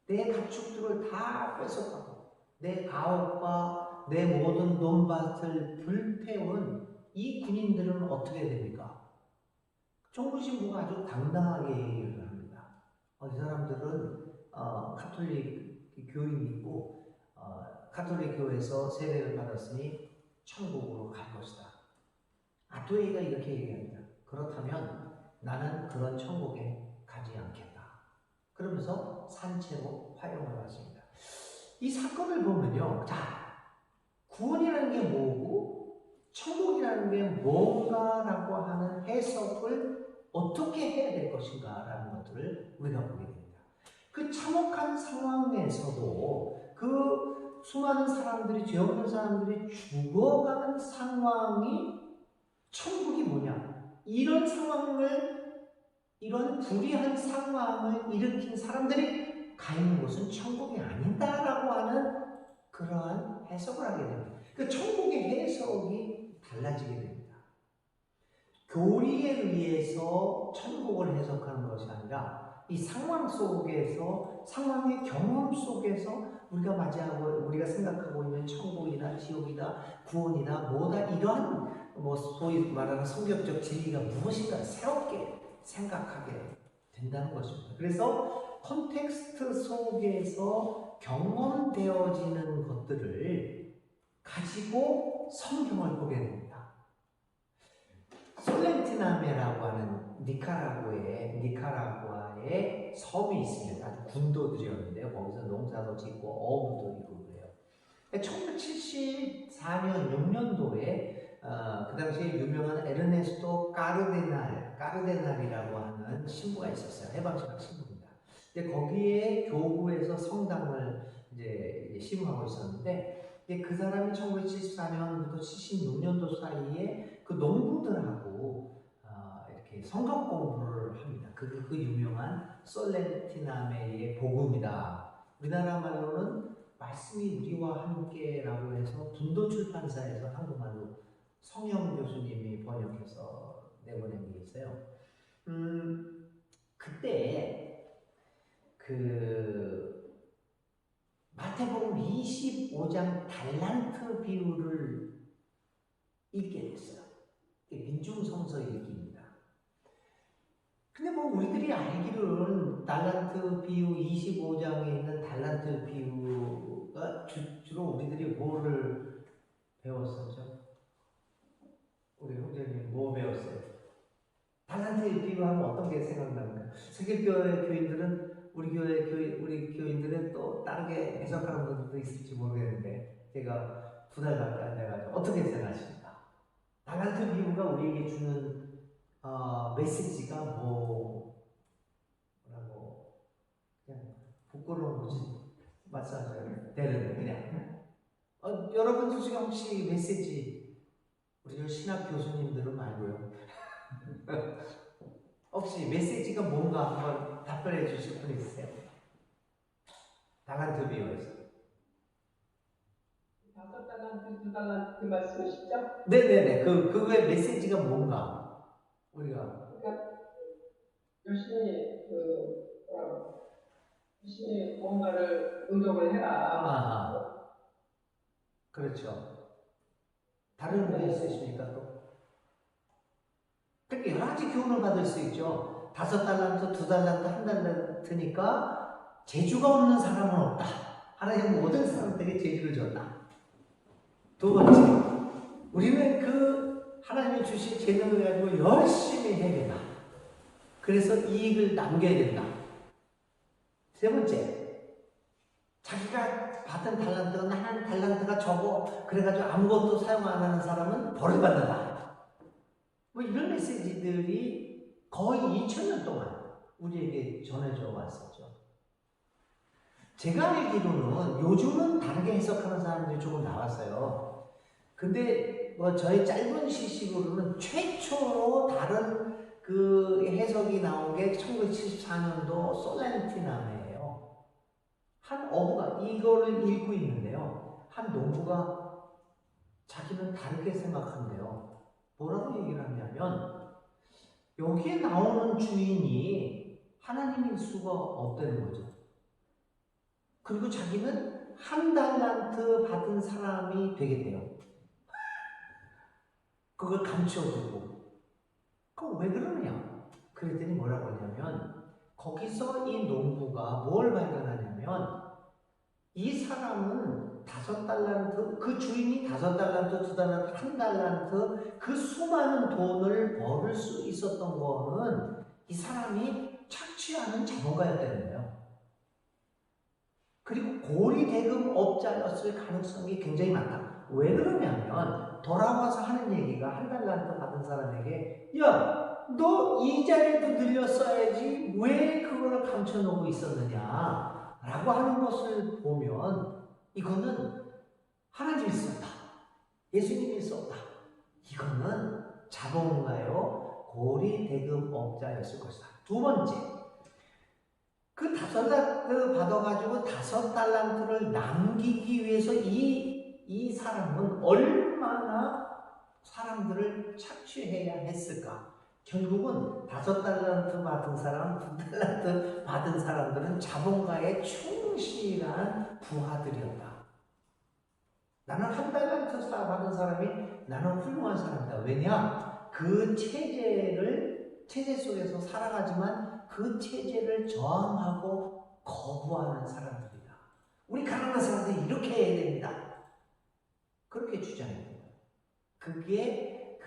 내 가축들을 다 뺏어가고 내 가옥과 내 모든 논밭을 불태운 이 군인들은 어떻게 됩니까? 종군 신부가 아주 당당하게 얘기를 합니다. 이 사람들은 가톨릭 교인이고 가톨릭 교회에서 세례를 받았으니 천국으로 갈 것이다. 아토웨이가 이렇게 얘기합니다. 그렇다면 나는 그런 천국에 가지 않겠다. 그러면서 산채로 화형을 받습니다. 이 사건을 보면요. 자, 구원이라는 게 뭐고 천국이라는 게 뭔가라고 하는 해석을 어떻게 해야 될 것인가라는 것들을 우리가 보게 됩니다. 그 참혹한 상황에서도 그 수많은 사람들이, 죄 없는 사람들이 죽어가는 상황이 천국이 뭐냐? 이런 상황을, 이런 불의한 상황을 일으킨 사람들이 가 있는 곳은 천국이 아니다라고 하는 그러한 해석을 하게 됩니다. 그 천국의 해석이 달라지게 됩니다. 교리에 의해서 천국을 해석하는 것이 아니라 이 상황 속에서, 상황의 경험 속에서 우리가 맞이하고 우리가 생각하고 있는 천국이다, 지옥이다, 구원이다, 뭐다, 이러한 소위 말하는 성경적 진리가 무엇인가 새롭게 생각하게 된다는 것입니다. 그래서 컨텍스트 속에서 경험되어지는 것들을 가지고 성경을 보게 됩니다. 솔렌티나메라고 하는 니카라구아의 섬이 있습니다. 아주 군도들이었는데요. 거기서 농사도 짓고 어부도 있고 그래요. 1974년, 6년도에 그 당시에 유명한 에르네스토 까르데날이라고 하는 신부가 있었어요. 해방신학 신부입니다. 근데 거기에 교구에서 성당을 이제 시음하고 있었는데, 그 사람이 1974년부터 76년도 사이에 그 농부들하고 이렇게 성경 공부를 합니다. 그 유명한 솔렌티나메의 복음이다. 우리나라 말로는 말씀이 우리와 함께라고 해서 분도 출판사에서 한국말로 성영 교수님이 번역해서 내보낸 게 있어요. 그때 그 마태복음 25장 달란트 비유를 읽게 됐어요. 민중성서 읽기입니다. 근데 우리들이 알기로는 달란트 비유 25장에 있는 달란트 비유가 주로 우리들이 뭐를 배웠었죠? 우리 형제님 뭐 배웠어요? 달란트 비유하면 어떤 게 생각납니까? 세계교회 교인들은 우리 교인들은 또 다르게 해석하는 분들도 있을지 모르겠는데, 제가 2달 가까이 안 돼가지고 어떻게 생각하십니까? 달란트 비유가 우리에게 주는 메시지가 뭐라고, 그냥 부끄러운 거지 마찬가지로 되는 그냥 여러분 중에 혹시 메시지, 우리 신학 교수님들은 말고요, 혹시 메시지가 뭔가 한번 답변해 주실 분 있으세요? 달란트 비유에서 5달란트, 2달란트 그 말씀이시죠? 네네네. 그거의 메시지가 뭔가 우리가 열심히 열심히 뭔가를 노력을 해라. 그렇죠. 다른 게 있으십니까 또? 그렇게 여러 가지 교훈을 받을 수 있죠. 5달란트, 2달란트, 1달란트니까 재주가 없는 사람은 없다. 하나님 모든 사람들에게 재주를 줬다. 2번째, 우리는 그 하나님이 주신 재능을 가지고 열심히 해야 된다. 그래서 이익을 남겨야 된다. 3번째, 자기가 받은 달란트가, 나는 달란트가 적어, 그래가지고 아무것도 사용 안 하는 사람은 벌을 받는다. 이런 메시지들이 거의 2000년 동안 우리에게 전해져 왔었죠. 제가 알기로는 요즘은 다르게 해석하는 사람들이 조금 나왔어요. 근데 저의 짧은 시식으로는 최초로 다른 그 해석이 나온 게 1974년도 솔렌티나메예요. 한 어부가 이거를 읽고 있는데요. 한 농부가 자기는 다르게 생각한대요. 뭐라고 얘기를 하냐면, 여기에 나오는 주인이 하나님일 수가 없다는 거죠. 그리고 자기는 1달란트 받은 사람이 되겠대요. 그걸 감춰두고. 그럼 왜 그러느냐? 그랬더니 뭐라고 하냐면, 거기서 이 농부가 뭘 발견하냐면, 이 사람은 5달란트, 그 주인이 5달란트, 2달란트, 1달란트, 그 수많은 돈을 벌을 수 있었던 거는 이 사람이 착취하는 자본가였다는 거예요. 그리고 고리대금업자였을 가능성이 굉장히 많다. 왜 그러냐면 돌아와서 하는 얘기가 한 달란트 받은 사람에게 야, 너 이자리도 늘렸어야지 왜 그거를 감춰놓고 있었느냐 라고 하는 것을 보면 이거는 하나님이 썼다. 예수님이 썼다. 이거는 자본가요 고리대금업자였을 것이다. 두 번째, 그 5달란트 받아가지고 5달란트를 남기기 위해서 이 사람은 얼마나 사람들을 착취해야 했을까? 결국은 5달란트 받은 사람, 2달란트 받은 사람들은 자본가의 충실한 부하들이었다. 나는 1달란트 받은 사람이 나는 훌륭한 사람이다. 왜냐? 그 체제 속에서 살아가지만 그 체제를 저항하고 거부하는 사람들이다. 우리 가난한 사람들이 이렇게 해야 됩니다. 그렇게 주장합니다. 그게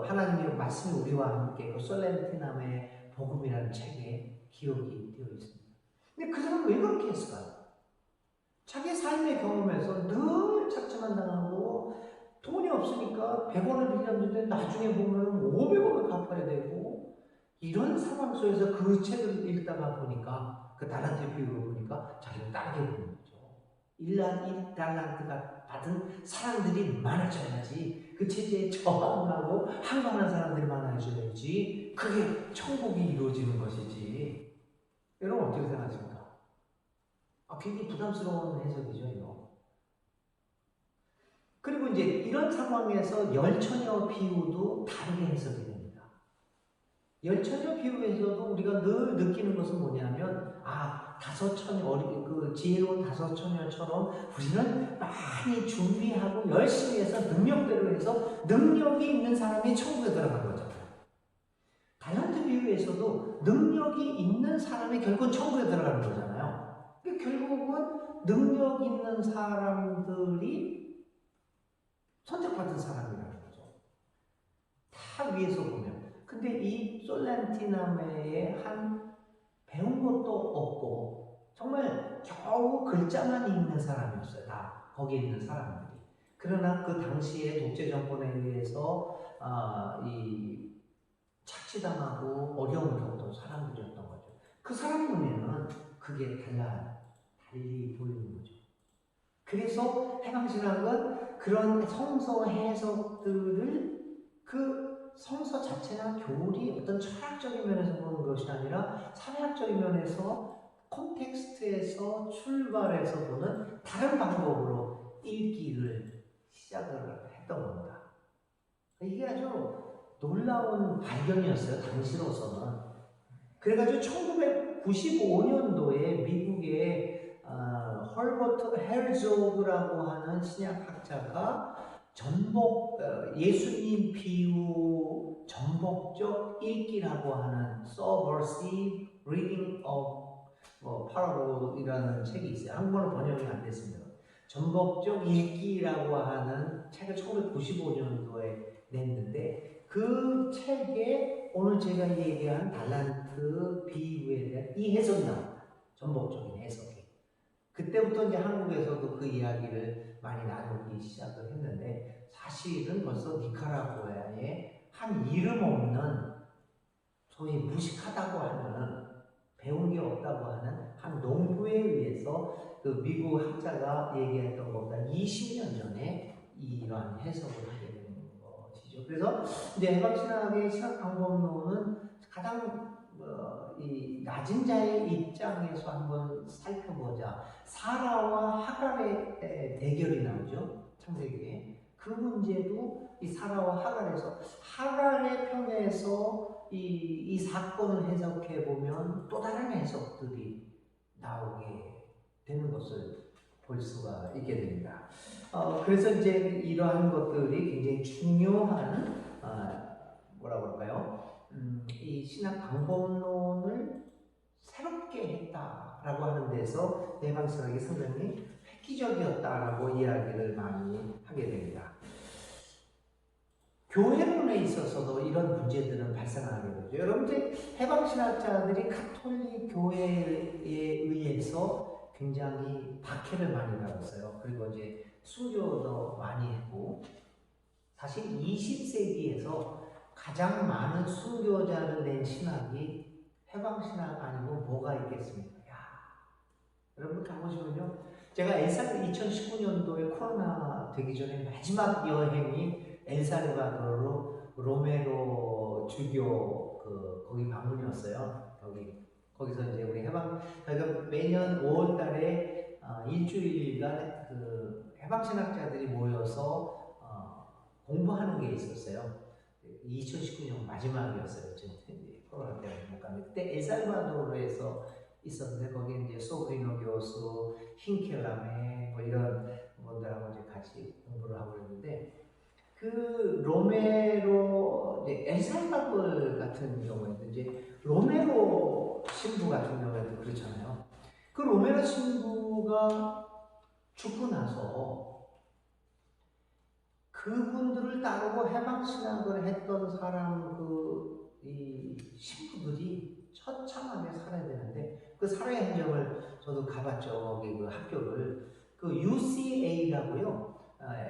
하나님의 말씀이 우리와 함께 솔렌티남의 복음이라는 책에 기록이 되어 있습니다. 근데 그 사람은 왜 그렇게 했을까요? 자기 삶의 경험에서 늘 착취만 당하고 돈이 없으니까 100원을 빌렸는데 나중에 보면 500원을 갚아야 되고 이런 상황 속에서 그 책을 읽다가 보니까 그 달란트 비율을 보니까 자기를 따르게 되는 거죠. 1달란트가 받은 사람들이 많아져야지 그 체제에 저항하고 항거하는 사람들이 많아져야지 그게 천국이 이루어지는 것이지. 여러분 어떻게 생각하십니까? 굉장히 부담스러운 해석이죠, 이거. 그리고 이제 이런 상황에서 열처녀 비유도 다르게 해석이 됩니다. 열처녀 비유에서도 우리가 늘 느끼는 것은 뭐냐면, 지혜로운 5처녀처럼 우리는 많이 준비하고 열심히 해서 능력대로 해서 능력이 있는 사람이 천국에 들어간 거잖아요. 달란트 비유에서도 능력이 있는 사람이 결국은 천국에 들어가는 거잖아요. 결국은 능력 있는 사람들이 선택받은 사람이라는 거죠. 다 위에서 보면. 근데 이 솔렌티나메의 배운 것도 없고 정말 겨우 글자만 읽는 사람이었어요. 다 거기에 있는 사람들이. 그러나 그 당시에 독재 정권에 의해서 착취당하고 어려움을 겪던 사람들이었던 거죠. 그 사람 눈에는 그게 달리 보이는 거죠. 그래서 해방신학은 그런 성서 해석들을 그 성서 자체나 교리 어떤 철학적인 면에서 보는 것이 아니라 사회학적인 면에서 콘텍스트에서 출발해서 보는 다른 방법으로 읽기를 시작을 했던 겁니다. 이게 아주 놀라운 발견이었어요, 당시로서는. 그래가지고 1995년도에 미국의 헐버트 헤르조그라고 하는 신약학자가 예수님 비유 전복적 읽기라고 하는 Subversive Reading of Parable이라는 책이 있어요. 한국어로 번역이 안 됐습니다. 전복적 읽기라고 하는 책을 1995년도에 냈는데 그 책에 오늘 제가 얘기한 달란트 비유에 대한 이 해석이 나옵니다. 전복적인 해석이. 그때부터 이제 한국에서도 그 이야기를 많이 나누기 시작을 했는데 사실은 벌써 니카라구아에 한 이름 없는 소위 무식하다고 하는 배운 게 없다고 하는 한 농부에 의해서 그 미국 학자가 얘기했던 것보다 20년 전에 이러한 해석을 하게 되는 것이죠. 그래서 이제 해방신학의 신학 방법론은 가장 이 낮은 자의 입장에서 한번 살펴보자. 사라와 하갈의 대결이 나오죠. 창세기에. 그 문제도 이 사라와 하갈에서 하갈의 편에서 이 사건을 해석해 보면 또 다른 해석들이 나오게 되는 것을 볼 수가 있게 됩니다. 그래서 이제 이러한 것들이 굉장히 중요한 뭐라고 할까요? 이 신학 방법론을 새롭게 했다라고 하는 데서 해방신학이 상당히 획기적이었다라고 이야기를 많이 하게 됩니다. 교회론에 있어서도 이런 문제들은 발생하게 되죠. 여러분들 해방신학자들이 가톨릭 교회에 의해서 굉장히 박해를 많이 받았어요. 그리고 이제 순교도 많이 했고, 사실 20세기에서 가장 많은 순교자를 낸 신학이 해방신학 아니고 뭐가 있겠습니까? 야, 여러분 가보시면요. 제가 2019년도에 코로나 되기 전에 마지막 여행이 엘살바도르로 로메로 주교 거기 방문이었어요. 거기서 이제 우리 그러니까 매년 5월달에 일주일간 그 해방신학자들이 모여서 공부하는 게 있었어요. 2019년 마지막이었어요. 코로나 때문에 못 갔는데 그때 엘살바도르에서 있었는데 거기 이제 소브리노 교수, 힌켈라메 뭐 이런 분들하고 이제 같이 공부를 하고 있는데 그 로메로 이제 엘살바도르 같은 경우에도 이제 로메로 신부 같은 경우에도 그렇잖아요. 그 로메로 신부가 죽고 나서 그분들을 따르고 해방신학을 했던 사람 이 신부들이 처참하게 살아야 되는데 그 살아의 흔적을 저도 가봤죠. 거기 그 학교를 그 UCA라고요.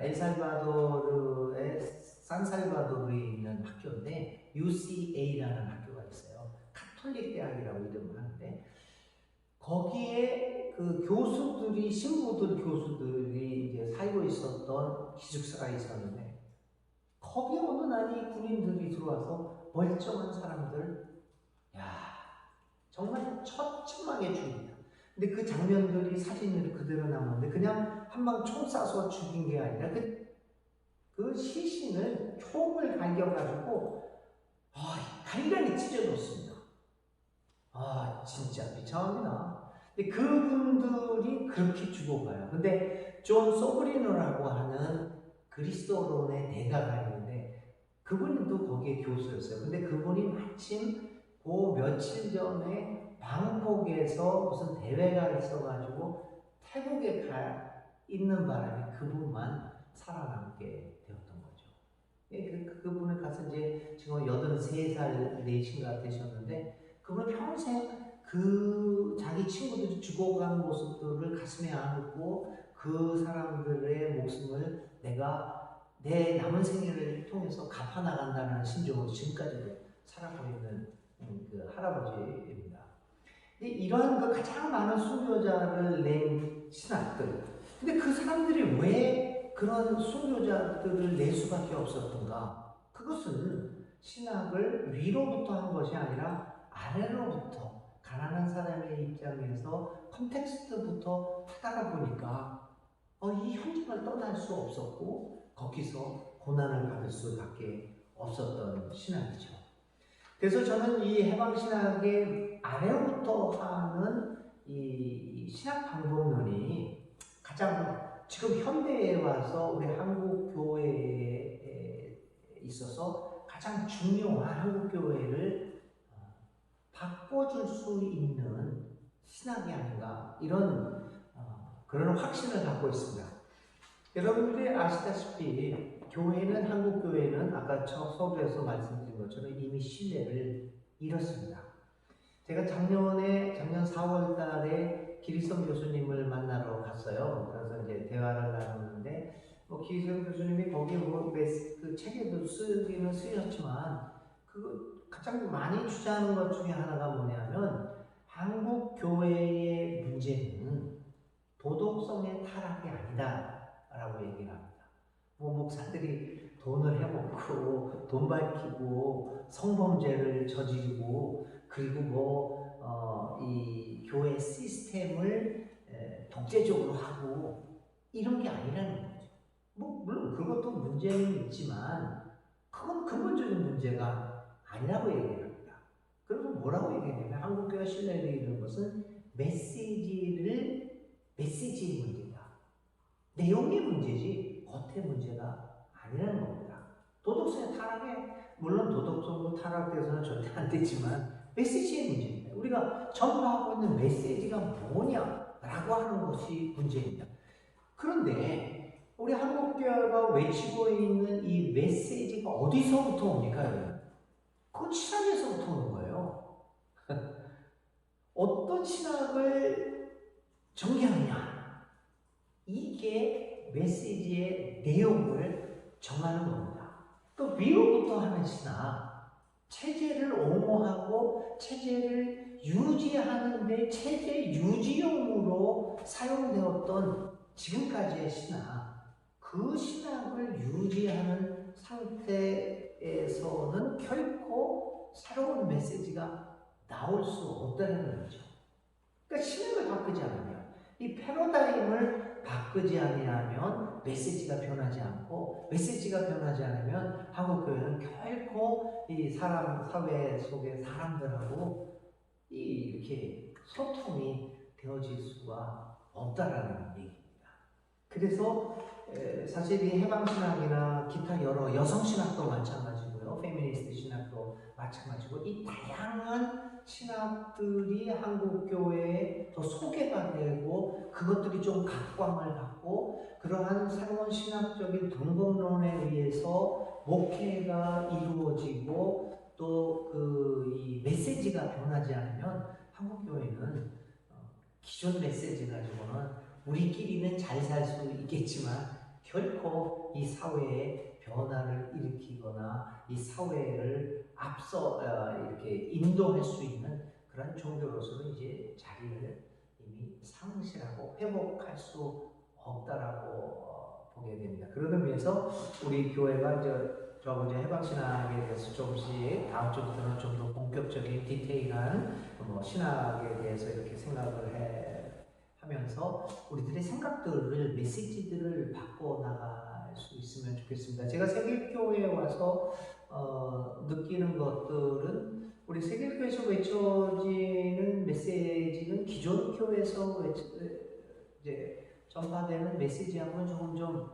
엘살바도르의 산살바도르에 있는 학교인데 UCA라는 학교가 있어요. 카톨릭 대학이라고 이름을 하는데 거기에 그 교수들이 교수들이 이제 살고 있었던 기숙사가 있었는데 거기에 어느 날이 군인들이 들어와서 멀쩡한 사람들, 야 정말 처참하게 죽입니다. 근데 그 장면들이 사진으로 그대로 남았는데 그냥 한 방 총 쏴서 죽인 게 아니라 그 시신을 총을 갈겨가지고 간간히 찢어놓습니다. 진짜 비참합니다. 근데 그분들이 그렇게 죽어가요. 근데 존 소브리노라고 하는 그리스도론의 대가가 있는데 그분도 거기에 교수였어요. 근데 그분이 마침 그 며칠 전에 방콕에서 무슨 대회가 있어가지고 태국에 가 있는 바람에 그분만 살아남게 되었던 거죠. 그분을 가서 이제 지금 83살 내신가 되셨는데 그분은 평생 자기 친구들이 죽어간 모습들을 가슴에 안고 그 사람들의 목숨을 내가 내 남은 생애를 통해서 갚아나간다는 심정으로 지금까지도 살아가고 있는 그 할아버지입니다. 이러한 그 가장 많은 순교자를 낸 신학들. 근데 그 사람들이 왜 그런 순교자들을 낼 수밖에 없었던가? 그것은 신학을 위로부터 한 것이 아니라 아래로부터 가난한 사람의 입장에서 컨텍스트부터 하다가 보니까 이 현장을 떠날 수 없었고 거기서 고난을 받을 수밖에 없었던 신학이죠. 그래서 저는 이 해방신학의 아래로부터 하는 이 신학 방법론이 가장 지금 현대에 와서 우리 한국 교회에 있어서 가장 중요한 한국 교회를 바꿔줄 수 있는 신학이 아닌가 이런 그런 확신을 갖고 있습니다. 여러분들이 아시다시피 교회는 한국 교회는 아까 서두에서 말씀드린 것처럼 이미 신뢰를 잃었습니다. 제가 작년 4월 달에 기리성 교수님을 만나러 갔어요. 그래서 이제 대화를 나누는데 기리성 교수님이 거기에 그 책에도 쓰기는 쓰였지만 그 가장 많이 주장하는 것 중에 하나가 뭐냐면 한국 교회의 문제는 도덕성의 타락이 아니다라고 얘기를 합니다. 목사들이 돈을 해먹고 돈 밝히고 성범죄를 저지르고 그리고 이 교회 시스템을 독재적으로 하고 이런 게 아니라는 거죠. 물론 그것도 문제는 있지만 그건 근본적인 문제가 아니라고 얘기를 합니다. 그래서 뭐라고 얘기하냐면 한국교회 신뢰를 잃는 것은 메시지의 문제다. 내용의 문제지 겉의 문제가 아니라는 겁니다. 도덕성의 타락에 물론 도덕성도 타락돼서는 절대 안 되지만 메시지의 문제입니다. 우리가 전파하고 있는 메시지가 뭐냐라고 하는 것이 문제입니다. 그런데 우리 한국교회가 외치고 있는 이 메시지가 어디서부터 옵니까? 그건 신학에서부터 오는 거예요. 어떤 신학을 전개하느냐 이게 메시지의 내용을 정하는 겁니다. 또 위로부터 하는 신학, 체제를 옹호하고 체제를 유지하는데 체제 유지용으로 사용되었던 지금까지의 신학, 그 신학을 유지하는 상태에서는 결코 새로운 메시지가 나올 수 없다는 거죠. 그러니까 신학을 바꾸지 않으면, 이 패러다임을 바꾸지 아니하면 메시지가 변하지 않고, 메시지가 변하지 않으면 한국교회는 결코 이 사회 속의 사람들하고 이렇게 소통이 되어질 수가 없다라는 얘기입니다. 그래서 사실 이 해방신학이나 기타 여러 여성신학도 마찬가지고요, 페미니스트 신학도 마찬가지고, 이 다양한 신학들이 한국교회에 더 소개가 되고 그것들이 좀 각광을 받고 그러한 새로운 신학적인 등급론에 의해서 목회가 이루어지고 또 이 메시지가 변하지 않으면 한국교회는 기존 메시지 가지고는 우리끼리는 잘 살 수 있겠지만 결코 이 사회에 변화를 일으키거나 이 사회를 앞서 이렇게 인도할 수 있는 그런 종교로서는 이제 자리를 이미 상실하고 회복할 수 없다라고 보게 됩니다. 그런 의미에서 우리 교회가 저번 해방신학에 대해서 조금씩 다음 주부터는 좀 더 본격적인 디테일한 신학에 대해서 이렇게 생각을 하면서 우리들의 생각들을, 메시지들을 바꿔나갈 수 있으면 좋겠습니다. 제가 세길교회에 와서 느끼는 것들은, 우리 세길교회에서 외쳐지는 메시지는 기존 교회에서 이제 전파되는 메시지하고는 조금 좀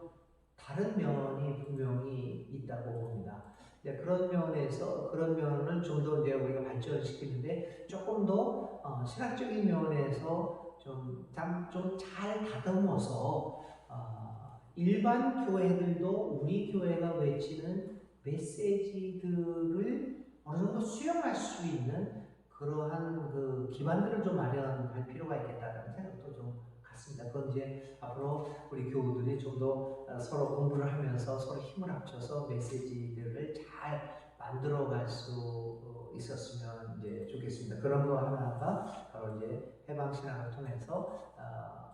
다른 면이 분명히 있다고 봅니다. 그런 면에서, 그런 면을 좀 더 이제 우리가 발전시키는데 조금 더 신학적인 면에서 좀 잘 다듬어서 일반 교회들도 우리 교회가 외치는 메시지들을 어느 정도 수용할 수 있는 그러한 그 기반들을 좀 마련할 필요가 있겠다는 생각도 좀 같습니다. 그건 이제 앞으로 우리 교우들이 좀 더 서로 공부를 하면서 서로 힘을 합쳐서 메시지들을 잘 만들어갈 수 있었으면 이제 좋겠습니다. 그런 거 하나가 바로 이제 해방신학을 통해서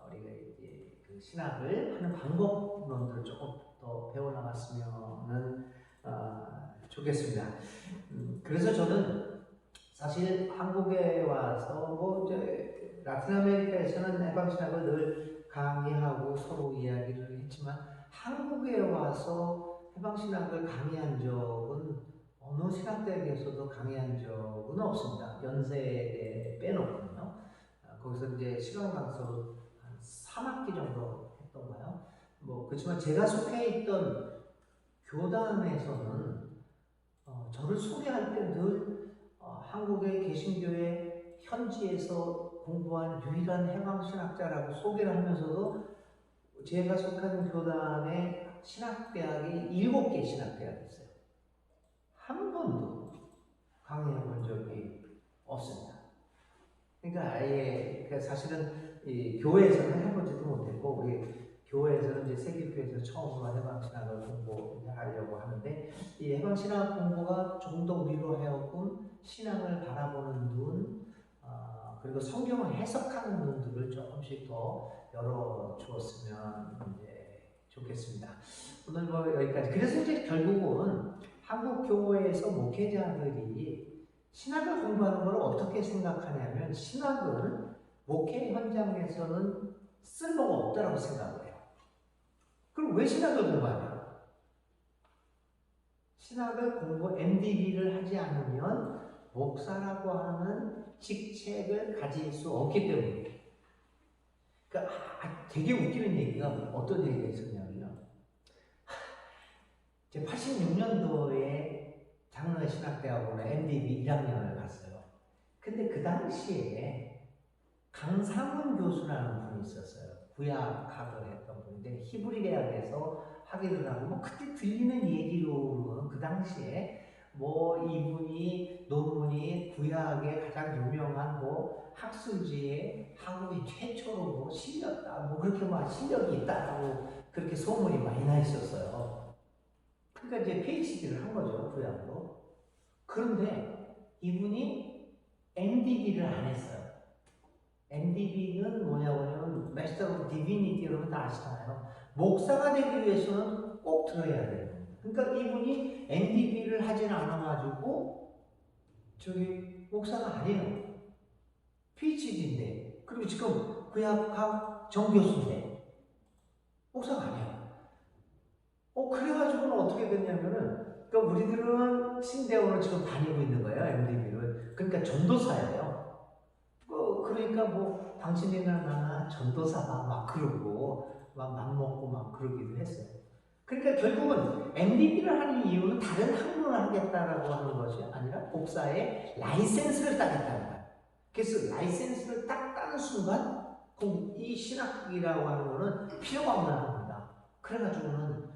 우리가 이제 그 신학을 하는 방법론들을 조금 더 배워나갔으면 좋겠습니다. 그래서 저는 사실 한국에 와서 이제 라틴 아메리카에서는 해방신학을 늘 강의하고 서로 이야기를 했지만 한국에 와서 해방신학을 강의한 적은 어느 신학대학에서도 강의한 적은 없습니다. 연세대 빼놓고요. 거기서 이제 시간 강사로 한 3학기 정도 했던가요? 그렇지만 제가 속해 있던 교단에서는 저를 소개할 때 늘 한국의 개신교회 현지에서 공부한 유일한 해방신학자라고 소개를 하면서도 제가 속한 교단의 신학대학이 7개 신학대학이 있어요. 한 번도 강의해 본 적이 없습니다. 그러니까 아예 사실은 이 교회에서는 해보지도 못했고, 우리 교회에서는 이제 세계교회에서 처음으로 해방신학을 공부하려고 하는데, 이 해방신학 공부가 조금 더 우리로 하여금 신앙을 바라보는 눈, 그리고 성경을 해석하는 눈들을 조금씩 더 열어주었으면 이제 좋겠습니다. 오늘 여기까지. 그래서 이제 결국은 한국 교회에서 목회자들이 신학을 공부하는 걸 어떻게 생각하냐면, 신학은 목회 현장에서는 쓸모가 없다라고 생각을 해요. 그럼 왜 신학을 공부하냐? 신학을 MDB를 하지 않으면 목사라고 하는 직책을 가질 수 없기 때문이에요. 그러니까 되게 웃기는 얘기가, 어떤 얘기가 있었냐면요. 제가 86년도에 장로신학대학원에 MDB 1학년을 갔어요. 근데 그 당시에 강상훈 교수라는 분이 있었어요. 구약학을 했던 분인데 히브리 대학에서 학위를 하고 그때 들리는 얘기로는 그 당시에 이분이 논문이 구약의 가장 유명한 학술지에 한국이 최초로 실렸다, 그렇게 실력이 있다라고 그렇게 소문이 많이 나 있었어요. 그러니까 이제 PhD를 한 거죠, 부양으로. 그런데 이분이 MDB를 안 했어요. MDB는 뭐냐고 하면 Master of Divinity 여러분 다 아시잖아요. 목사가 되기 위해서는 꼭 들어야 돼요. 그러니까 이분이 MDB를 하진 않아가지고 저기 목사가 아니에요. PhD인데 그리고 지금 구약학 정교수인데 목사가 아니에요. 그래가지고는 어떻게 됐냐면은 그러니까 우리들은 신대원을 지금 다니고 있는 거예요. MDB를. 그러니까 전도사예요. 그러니까 뭐 당신이나 나나 전도사다 막 그러고 막 맘먹고 막 그러기도 했어요. 그러니까 결국은 MDB를 하는 이유는 다른 학문을 하겠다라고 하는 것이 아니라 목사의 라이센스를 따겠다는 거예요. 그래서 라이센스를 딱 따는 순간 그럼 이 신학이라고 하는 거는 필요가 없는 학문이다. 그래가지고는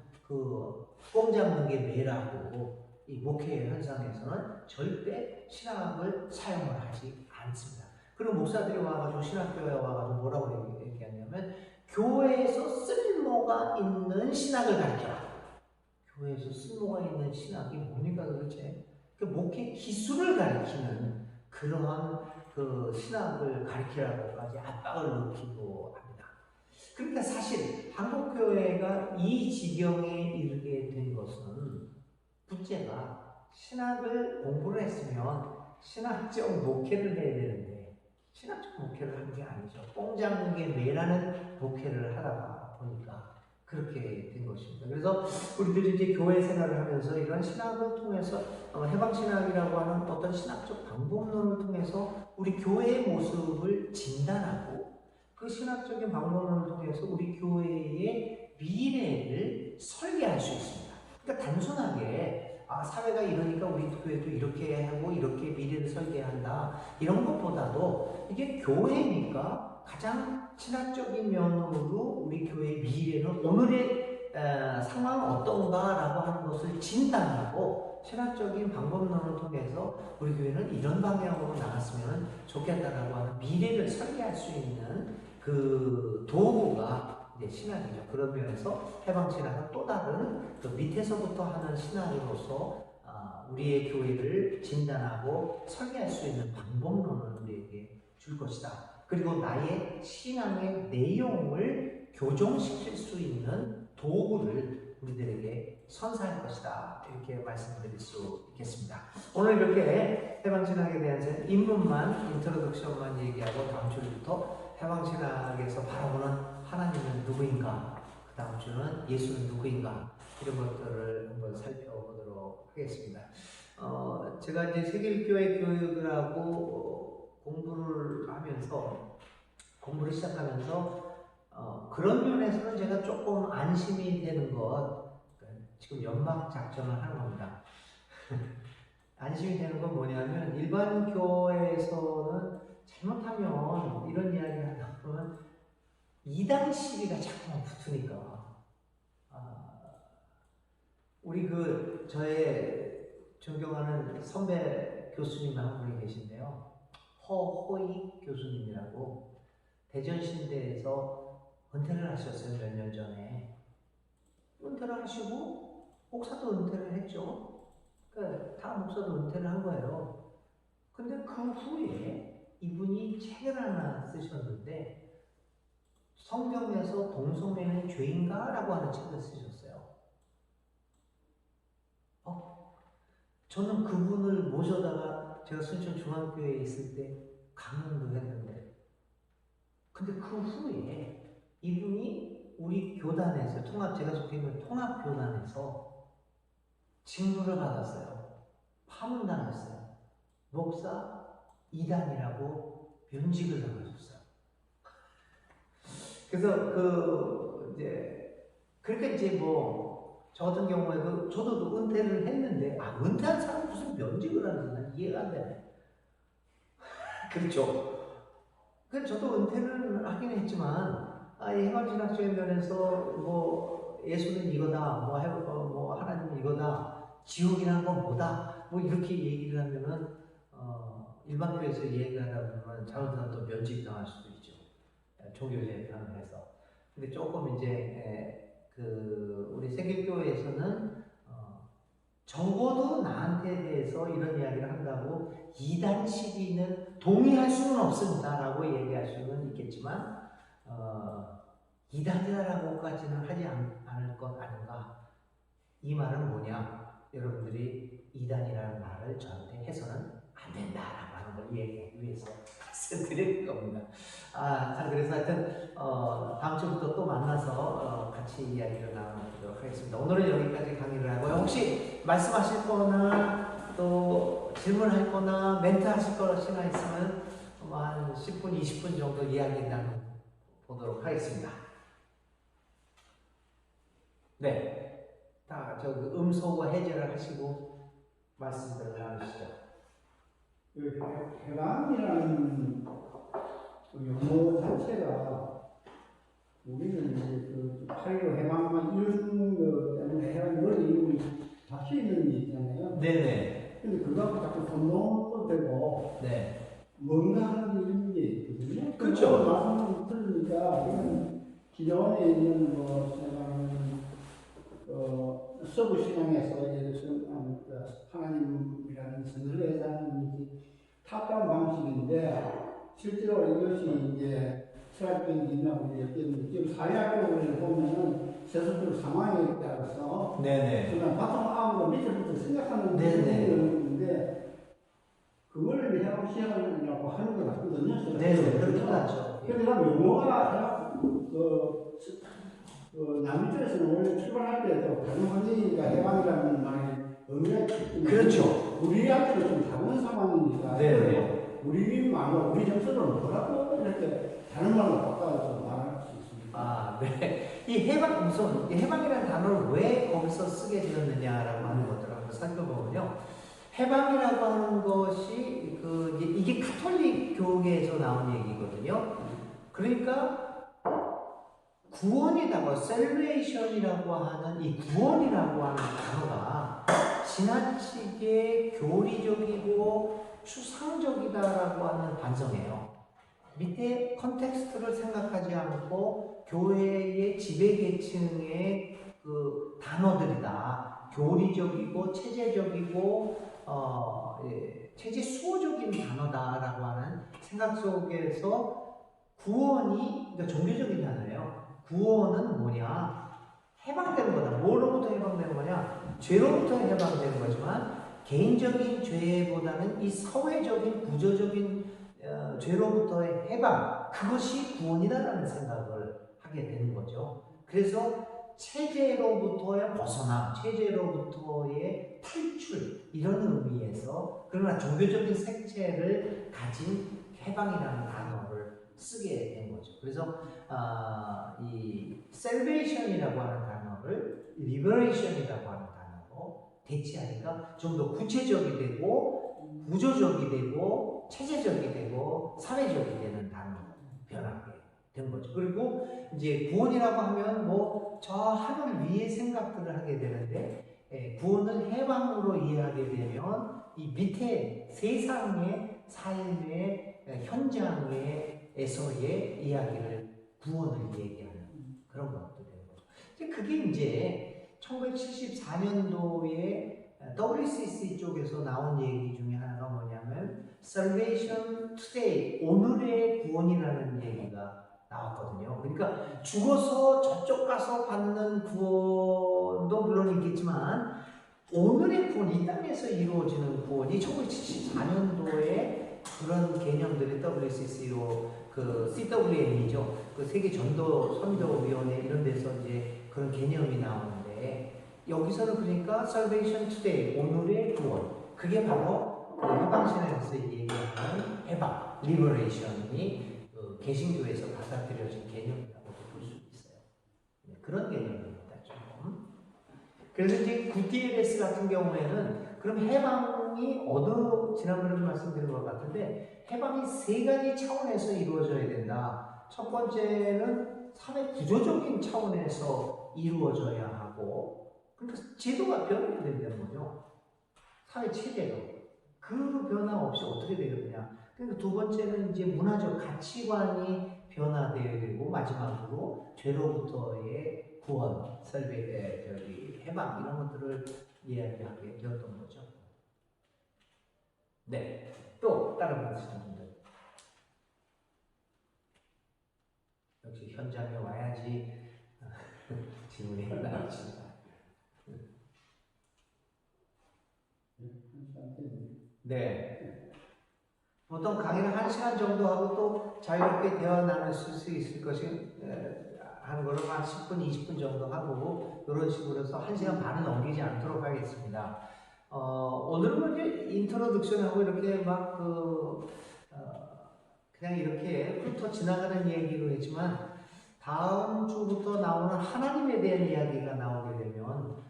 꽁 잡는 게 매라고 이 목회 현상에서는 절대 신학을 사용을 하지 않습니다. 그리고 목사들이 와가지고 신학교에 와가지고 뭐라고 얘기하냐면 교회에서 쓸모가 있는 신학을 가르쳐라. 교회에서 쓸모가 있는 신학이 뭡니까 도대체? 그 목회 기술을 가르치는 그러한 그 신학을 가르치라고까지 압박을 넣기도 합니다. 그러니까 사실 한국교회가 이 지경에 이르게 된 것은 부제가 신학을 공부를 했으면 신학적 목회를 해야 되는데 신학적 목회를 한 게 아니죠. 뽕 잡는 게 매라는 목회를 하다가 보니까 그렇게 된 것입니다. 그래서 우리들이 이제 교회 생활을 하면서 이런 신학을 통해서 해방신학이라고 하는 어떤 신학적 방법론을 통해서 우리 교회의 모습을 진단하고 그 신학적인 방법론을 통해서 우리 교회의 미래를 설계할 수 있습니다. 그러니까 단순하게 사회가 이러니까 우리 교회도 이렇게 하고 이렇게 미래를 설계한다 이런 것보다도 이게 교회니까 가장 신학적인 면으로 우리 교회의 미래는 오늘의 상황은 어떤가라고 하는 것을 진단하고 신학적인 방법론을 통해서 우리 교회는 이런 방향으로 나갔으면 좋겠다라고 하는 미래를 설계할 수 있는 그 도구가 이제 신학이죠. 그런 면에서 해방신학은 또 다른 그 밑에서부터 하는 신학으로서 우리의 교회를 진단하고 설계할 수 있는 방법론을 우리에게 줄 것이다. 그리고 나의 신앙의 내용을 교정시킬 수 있는 도구를 우리들에게 선사할 것이다. 이렇게 말씀드릴 수 있겠습니다. 오늘 이렇게 해방신학에 대한 입문만, 인트로덕션만 얘기하고 다음 주부터 해방신학에서 바라보는 하나님은 누구인가, 그 다음 주는 예수는 누구인가, 이런 것들을 한번 살펴보도록 하겠습니다. 제가 이제 세계교회 교육을 하고 공부를 시작하면서 그런 면에서는 제가 조금 안심이 되는 것, 지금 연막 작전을 하는 겁니다. 안심이 되는 건 뭐냐면 일반 교회에서는 잘못하면 이런 이야기를 하면 이단 시비가 자꾸만 붙으니까 우리 저의 존경하는 선배 교수님 한 분이 계신데요. 허호익 교수님이라고 대전신대에서 은퇴를 하셨어요. 몇 년 전에. 은퇴를 하시고 목사도 은퇴를 했죠. 그러니까 다 목사도 은퇴를 한 거예요. 근데 그 후에 이분이 책을 하나 쓰셨는데 성경에서 동성애는 죄인가? 라고 하는 책을 쓰셨어요. 저는 그분을 모셔다가 제가 순천 중앙교회에 있을 때 강연도 했는데 근데 그 후에 이분이 우리 교단에서 제가 속해 있는 통합교단에서 직무를 받았어요. 파문당했어요. 목사 이단이라고 면직을 당하셨어요. 그래서 그러니까 이제 저 같은 경우에도 저도 은퇴를 했는데 은퇴한 사람 무슨 면직을 하는지 난 이해가 안 되네. 그렇죠. 그래서 저도 은퇴를 하긴 했지만 이 해방신학적인 면에서 예수는 이거다, 하나님은 이거다, 지옥이라는 건 뭐다, 이렇게 얘기를 하면은 일반 교회에서 얘기를 하다 보면 잘못하면 또 면직당할 수도 있죠. 종교재판을 해서. 근데 조금 이제 그 우리 세계교회에서는 적어도 나한테 대해서 이런 이야기를 한다고 이단 시비는 동의할 수는 없습니다라고 얘기할 수는 있겠지만 이단이라고까지는 하지 않을 것 아닌가. 이 말은 뭐냐? 여러분들이 이단이라는 말을 저한테 해서는 안 된다라고 하는 걸 얘기하기 위해서 말씀드릴 겁니다. 그래서 하여튼 다음 주부터 또 만나서 같이 이야기를 나눠보도록 하겠습니다. 오늘은 여기까지 강의를 하고요. 혹시 말씀하실 거나 또 질문할 거나 멘트 하실 거나 있으면 한 10분, 20분 정도 이야기 나눠보도록 하겠습니다. 네. 다 음소거 해제를 하시고 말씀들을 나누시죠. 해방이라는 용어 자체가 우리는 이제 8.15 해방만 이런 거 때문에 해방 머리 이름이 박혀 있는 게 있잖아요. 네네. 근데 그거 자꾸 선동도 되고 네. 뭔가 하는 게 있거든요. 그렇죠. 말씀 들으니까 이건 기존에 있는 서부 신앙에서 예를 들어서 하나님이라는 선을 하는 탑다운 방식인데 실제로 이것이 이제 철학적인 이념하고 지금 사회학적으로 보면은 세속적 상황에 따라서 네네. 그냥 바텀업으로 밑에부터 생각하는 부분인데 그걸 해방 시행하려고 하는 것 같거든요. 네네. 그렇게 하죠. 그런데 용어가 남미 쪽에서는 원래 출발할 때도 다른 환경이니까 해방이라는 말이 의미가 있기 때문에 그렇죠. 우리한테는 좀 다른 상황이니까 네네. 우리 말로 우리 정서를 뭐라고 이렇게 다른 말로 바꿔서 말할 수 있습니다. 네. 이 해방이라는 단어를 왜 거기서 쓰게 되었느냐라고 하는 것들을 한번 살펴보면요. 해방이라고 하는 것이 이게 가톨릭 교계에서 나온 얘기거든요. 그러니까 구원이라고, 셀베이션이라고 하는 이 구원이라고 하는 단어가 지나치게 교리적이고 추상적이다라고 하는 반성이에요. 밑에 컨텍스트를 생각하지 않고 교회의 지배계층의 그 단어들이다. 교리적이고 체제적이고 체제 수호적인 단어다라고 하는 생각 속에서 구원이, 그러니까 종교적인 단어예요. 구원은 뭐냐? 해방되는 거다. 뭐로부터 해방되는 거냐? 죄로부터 해방되는 거지만 개인적인 죄보다는 이 사회적인 구조적인 죄로부터의 해방, 그것이 구원이다라는 생각을 하게 되는 거죠. 그래서 체제로부터의 벗어남, 체제로부터의 탈출, 이런 의미에서, 그러나 종교적인 색채를 가진 해방이라는 단어를 쓰게 된 거죠. 그래서 이 salvation이라고 하는 단어를 liberation이라고 하는 단어로 대체하니까 좀 더 구체적이 되고 구조적이 되고 체제적이 되고 사회적이 되는 단어로 변하게 된 거죠. 그리고 이제 구원이라고 하면 뭐 저 하늘 위의 생각들을 하게 되는데, 구원을 해방으로 이해하게 되면 이 밑에 세상의 삶의 현장에서의 이야기를, 구원을 얘기하는 그런 것도 되는 거죠. 그게 이제 1974년도에 WCC 쪽에서 나온 얘기 중에 하나가 뭐냐면 Salvation Today, 오늘의 구원이라는 얘기가 나왔거든요. 그러니까 죽어서 저쪽 가서 받는 구원도 물론 있겠지만 오늘의 구원, 이 땅에서 이루어지는 구원이 1974년도에 그런 개념들이 WCC로 그 CWM이죠. 그 세계 전도 선교위원회 이런 데서 이제 그런 개념이 나오는데, 여기서는 그러니까 Salvation Today, 오늘의 구원, 그게 바로 그 해방신학에서 얘기하는 해방, Liberation이 개신교에서 받아들여진 개념이라고 볼 수 있어요. 그런 개념입니다, 좀. 그래서 이제 구티에레스 같은 경우에는 그럼 해방이 지난번에도 말씀드린 것 같은데, 해방이 세 가지 차원에서 이루어져야 된다. 첫 번째는 사회 구조적인 차원에서 이루어져야 하고, 그러니까 제도가 변해야 된다는 거죠. 사회 체제가. 그 변화 없이 어떻게 되겠느냐. 그러니까 두 번째는 이제 문화적 가치관이 변화되어야 되고, 마지막으로 죄로부터의 구원, 설계, 해방 이런 것들을 이야기하게 되었던 거죠. 네, 또 다른 분이시는 분들. 역시 현장에 와야지 질문이 나오십니다. 네. 보통 강의를 1시간 정도 하고 또 자유롭게 대화 나눌 수 있을 것이 하는 거를 한 10분, 20분 정도 하고 이런 식으로 해서 1시간 반을 넘기지 않도록 하겠습니다. 오늘은 이제 인트로덕션하고 이렇게 막 그냥 이렇게 훑어 지나가는 얘기로 했지만 다음 주부터 나오는 하나님에 대한 이야기가 나오게 되면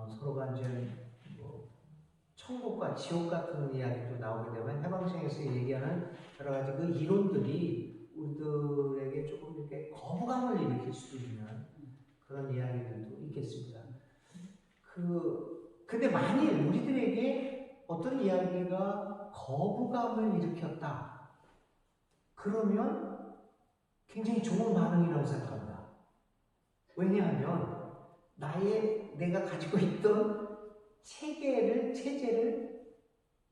서로가 이제 뭐 천국과 지옥 같은 이야기도 나오게 되면 해방신에서 얘기하는 여러 가지 그 이론들이 우리들에게 조금 이렇게 거부감을 일으킬 수 있는 그런 이야기들도 있겠습니다. 근데 만일 우리들에게 어떤 이야기가 거부감을 일으켰다. 그러면 굉장히 좋은 반응이라고 생각합니다. 왜냐하면 내가 가지고 있던 체제를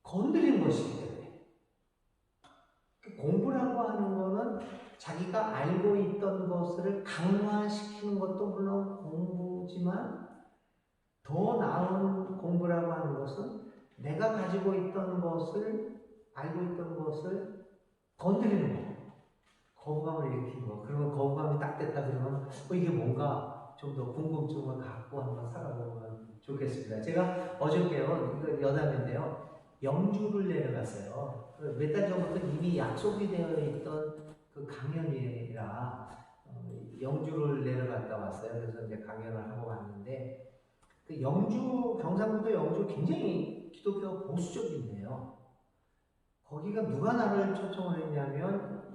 건드린 것이기 때문에. 공부라고 하는 거는 자기가 알고 있던 것을 강화시키는 것도 물론 공부지만 더 나은 공부라고 하는 것은 내가 가지고 있던 것을, 알고 있던 것을 건드리는 거. 거부감을 일으키는 거. 그러면 거부감이 딱 됐다 그러면 이게 뭔가 좀 더 궁금증을 갖고 한번 살아보면 좋겠습니다. 제가 어저께요, 이거 여담인데요, 영주를 내려갔어요. 몇 달 전부터 이미 약속이 되어 있던 그 강연이라 영주를 내려갔다 왔어요. 그래서 이제 강연을 하고 왔는데 그 영주, 경상북도 영주 굉장히 기독교 보수적인데요. 거기가 누가 나를 초청을 했냐면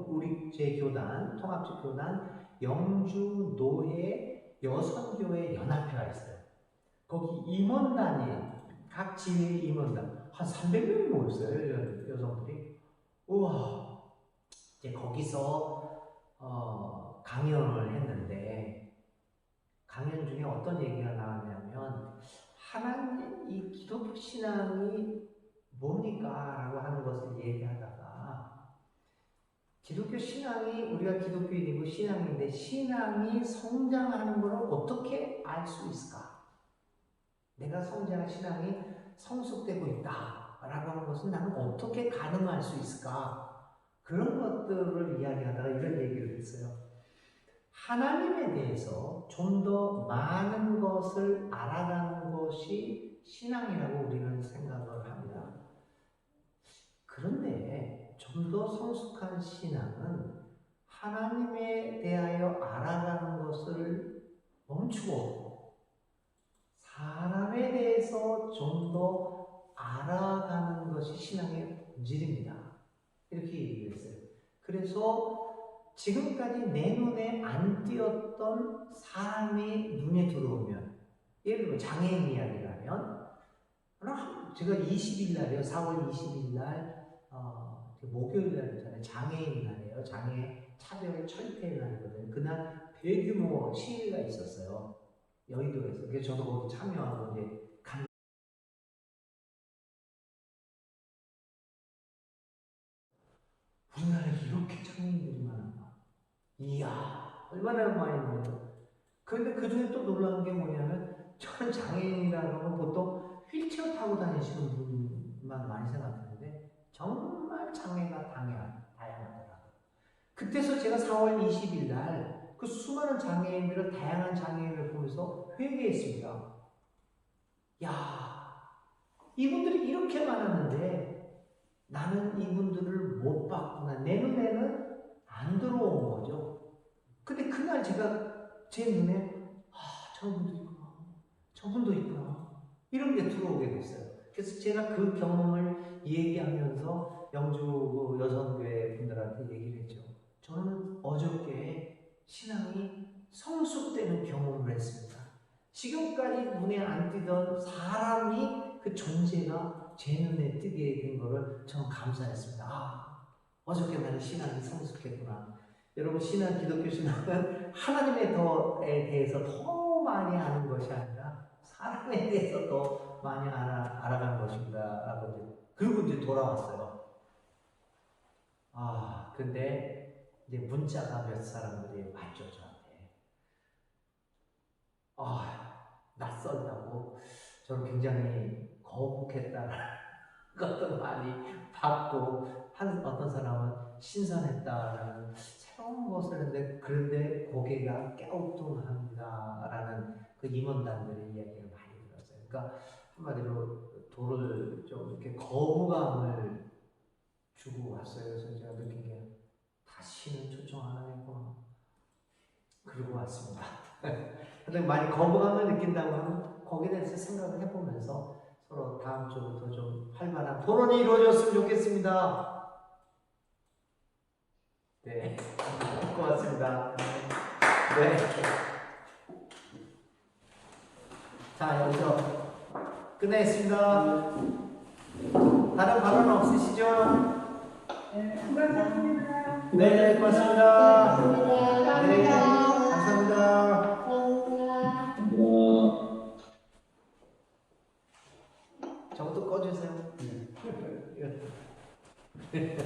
우리 제 교단, 통합적 교단 영주 노회 여선교회 연합회가 있어요. 거기 임원단이 각 지회 임원단 한 300명이 모였어요. 여성들이. 우와. 이제 거기서 강연을 했는데 강연 중에 어떤 얘기가 나왔냐면 하나님 이 기독교 신앙이 뭡니까? 라고 하는 것을 얘기하다가 기독교 신앙이 우리가 기독교인이고 신앙인데 신앙이 성장하는 것을 어떻게 알 수 있을까? 내가 성장한 신앙이 성숙되고 있다 라고 하는 것은 나는 어떻게 가늠할 수 있을까? 그런 것들을 이야기하다가 이런 얘기를 했어요. 하나님에 대해서 좀 더 많은 것을 알아가는 것이 신앙이라고 우리는 생각을 합니다. 그런데 좀 더 성숙한 신앙은 하나님에 대하여 알아가는 것을 멈추고 사람에 대해서 좀 더 알아가는 것이 신앙의 본질입니다. 이렇게 얘기했어요. 그래서 지금까지 내 눈에 안 띄었던 사람이 눈에 들어오면, 예를 들면 장애인 이야기라면 제가 20일 날이요, 4월 20일 날 목요일 날이잖아요. 장애인 날이에요. 장애 차별 철폐 날이거든요. 그날 대규모 시위가 있었어요. 여의도에서. 그래서 저도 거기 참여하고 이제 우리나라에 이렇게 장애인들이 많은가? 이야, 얼마나 많이 모여요. 그런데 그 중에 또 놀라운 게 뭐냐면 저는 장애인이라는 건 보통 휠체어 타고 다니시는 분만 많이 생각하는데 정말 장애가 다양하더라고요. 그때서 제가 4월 20일 날 그 수많은 장애인들을, 다양한 장애인을 보면서 회개했습니다. 야, 이분들이 이렇게 많았는데 나는 이분들을 못 봤구나. 내 눈에는 안 들어온 거죠. 근데 그날 제가 제 눈에 저분도 있구나. 저분도 있구나. 이런 게 들어오게 됐어요. 그래서 제가 그 경험을 얘기하면서 영주 여성교회 분들한테 얘기를 했죠. 저는 어저께 신앙이 성숙되는 경험을 했습니다. 지금까지 눈에 안 띄던 사람이 그 존재가 제 눈에 띄게 된 거를 저는 감사했습니다. 어저께 나는 신앙이 성숙했구나. 여러분 신앙, 기독교 신앙은 하나님에 대해서 더 많이 아는 것이 아니라 사람에 대해서 더 많이 알아가는 것입니다라고 그리고 이제 돌아왔어요. 근데 이제 문자가 몇 사람들이 왔죠 저한테. 낯설다고 저는 굉장히 거북했다는 것도 많이 받고 어떤 사람은 신선했다라는 새로운 것을 했는데 그런데 고개가 갸우뚱합니다라는 그 임원단들의 이야기를 많이 들었어요. 그러니까 한마디로 돌을 좀 이렇게 거부감을 주고 왔어요. 그래서 제가 느낀 게 다시는 초청 안 하겠구나. 그러고 왔습니다. 근데 많이 거부감을 느낀다고 하면 거기에 대해서 생각을 해보면서 서로 다음 주부터 좀 활발한 토론이 이루어졌으면 좋겠습니다. 네, 고맙습니다. 네. 자, 여기서 끝내겠습니다. 다른 발언 없으시죠? 네, 수고하셨습니다. 네, 고맙습니다. 네, 감사합니다. 저것도 꺼주세요. 네.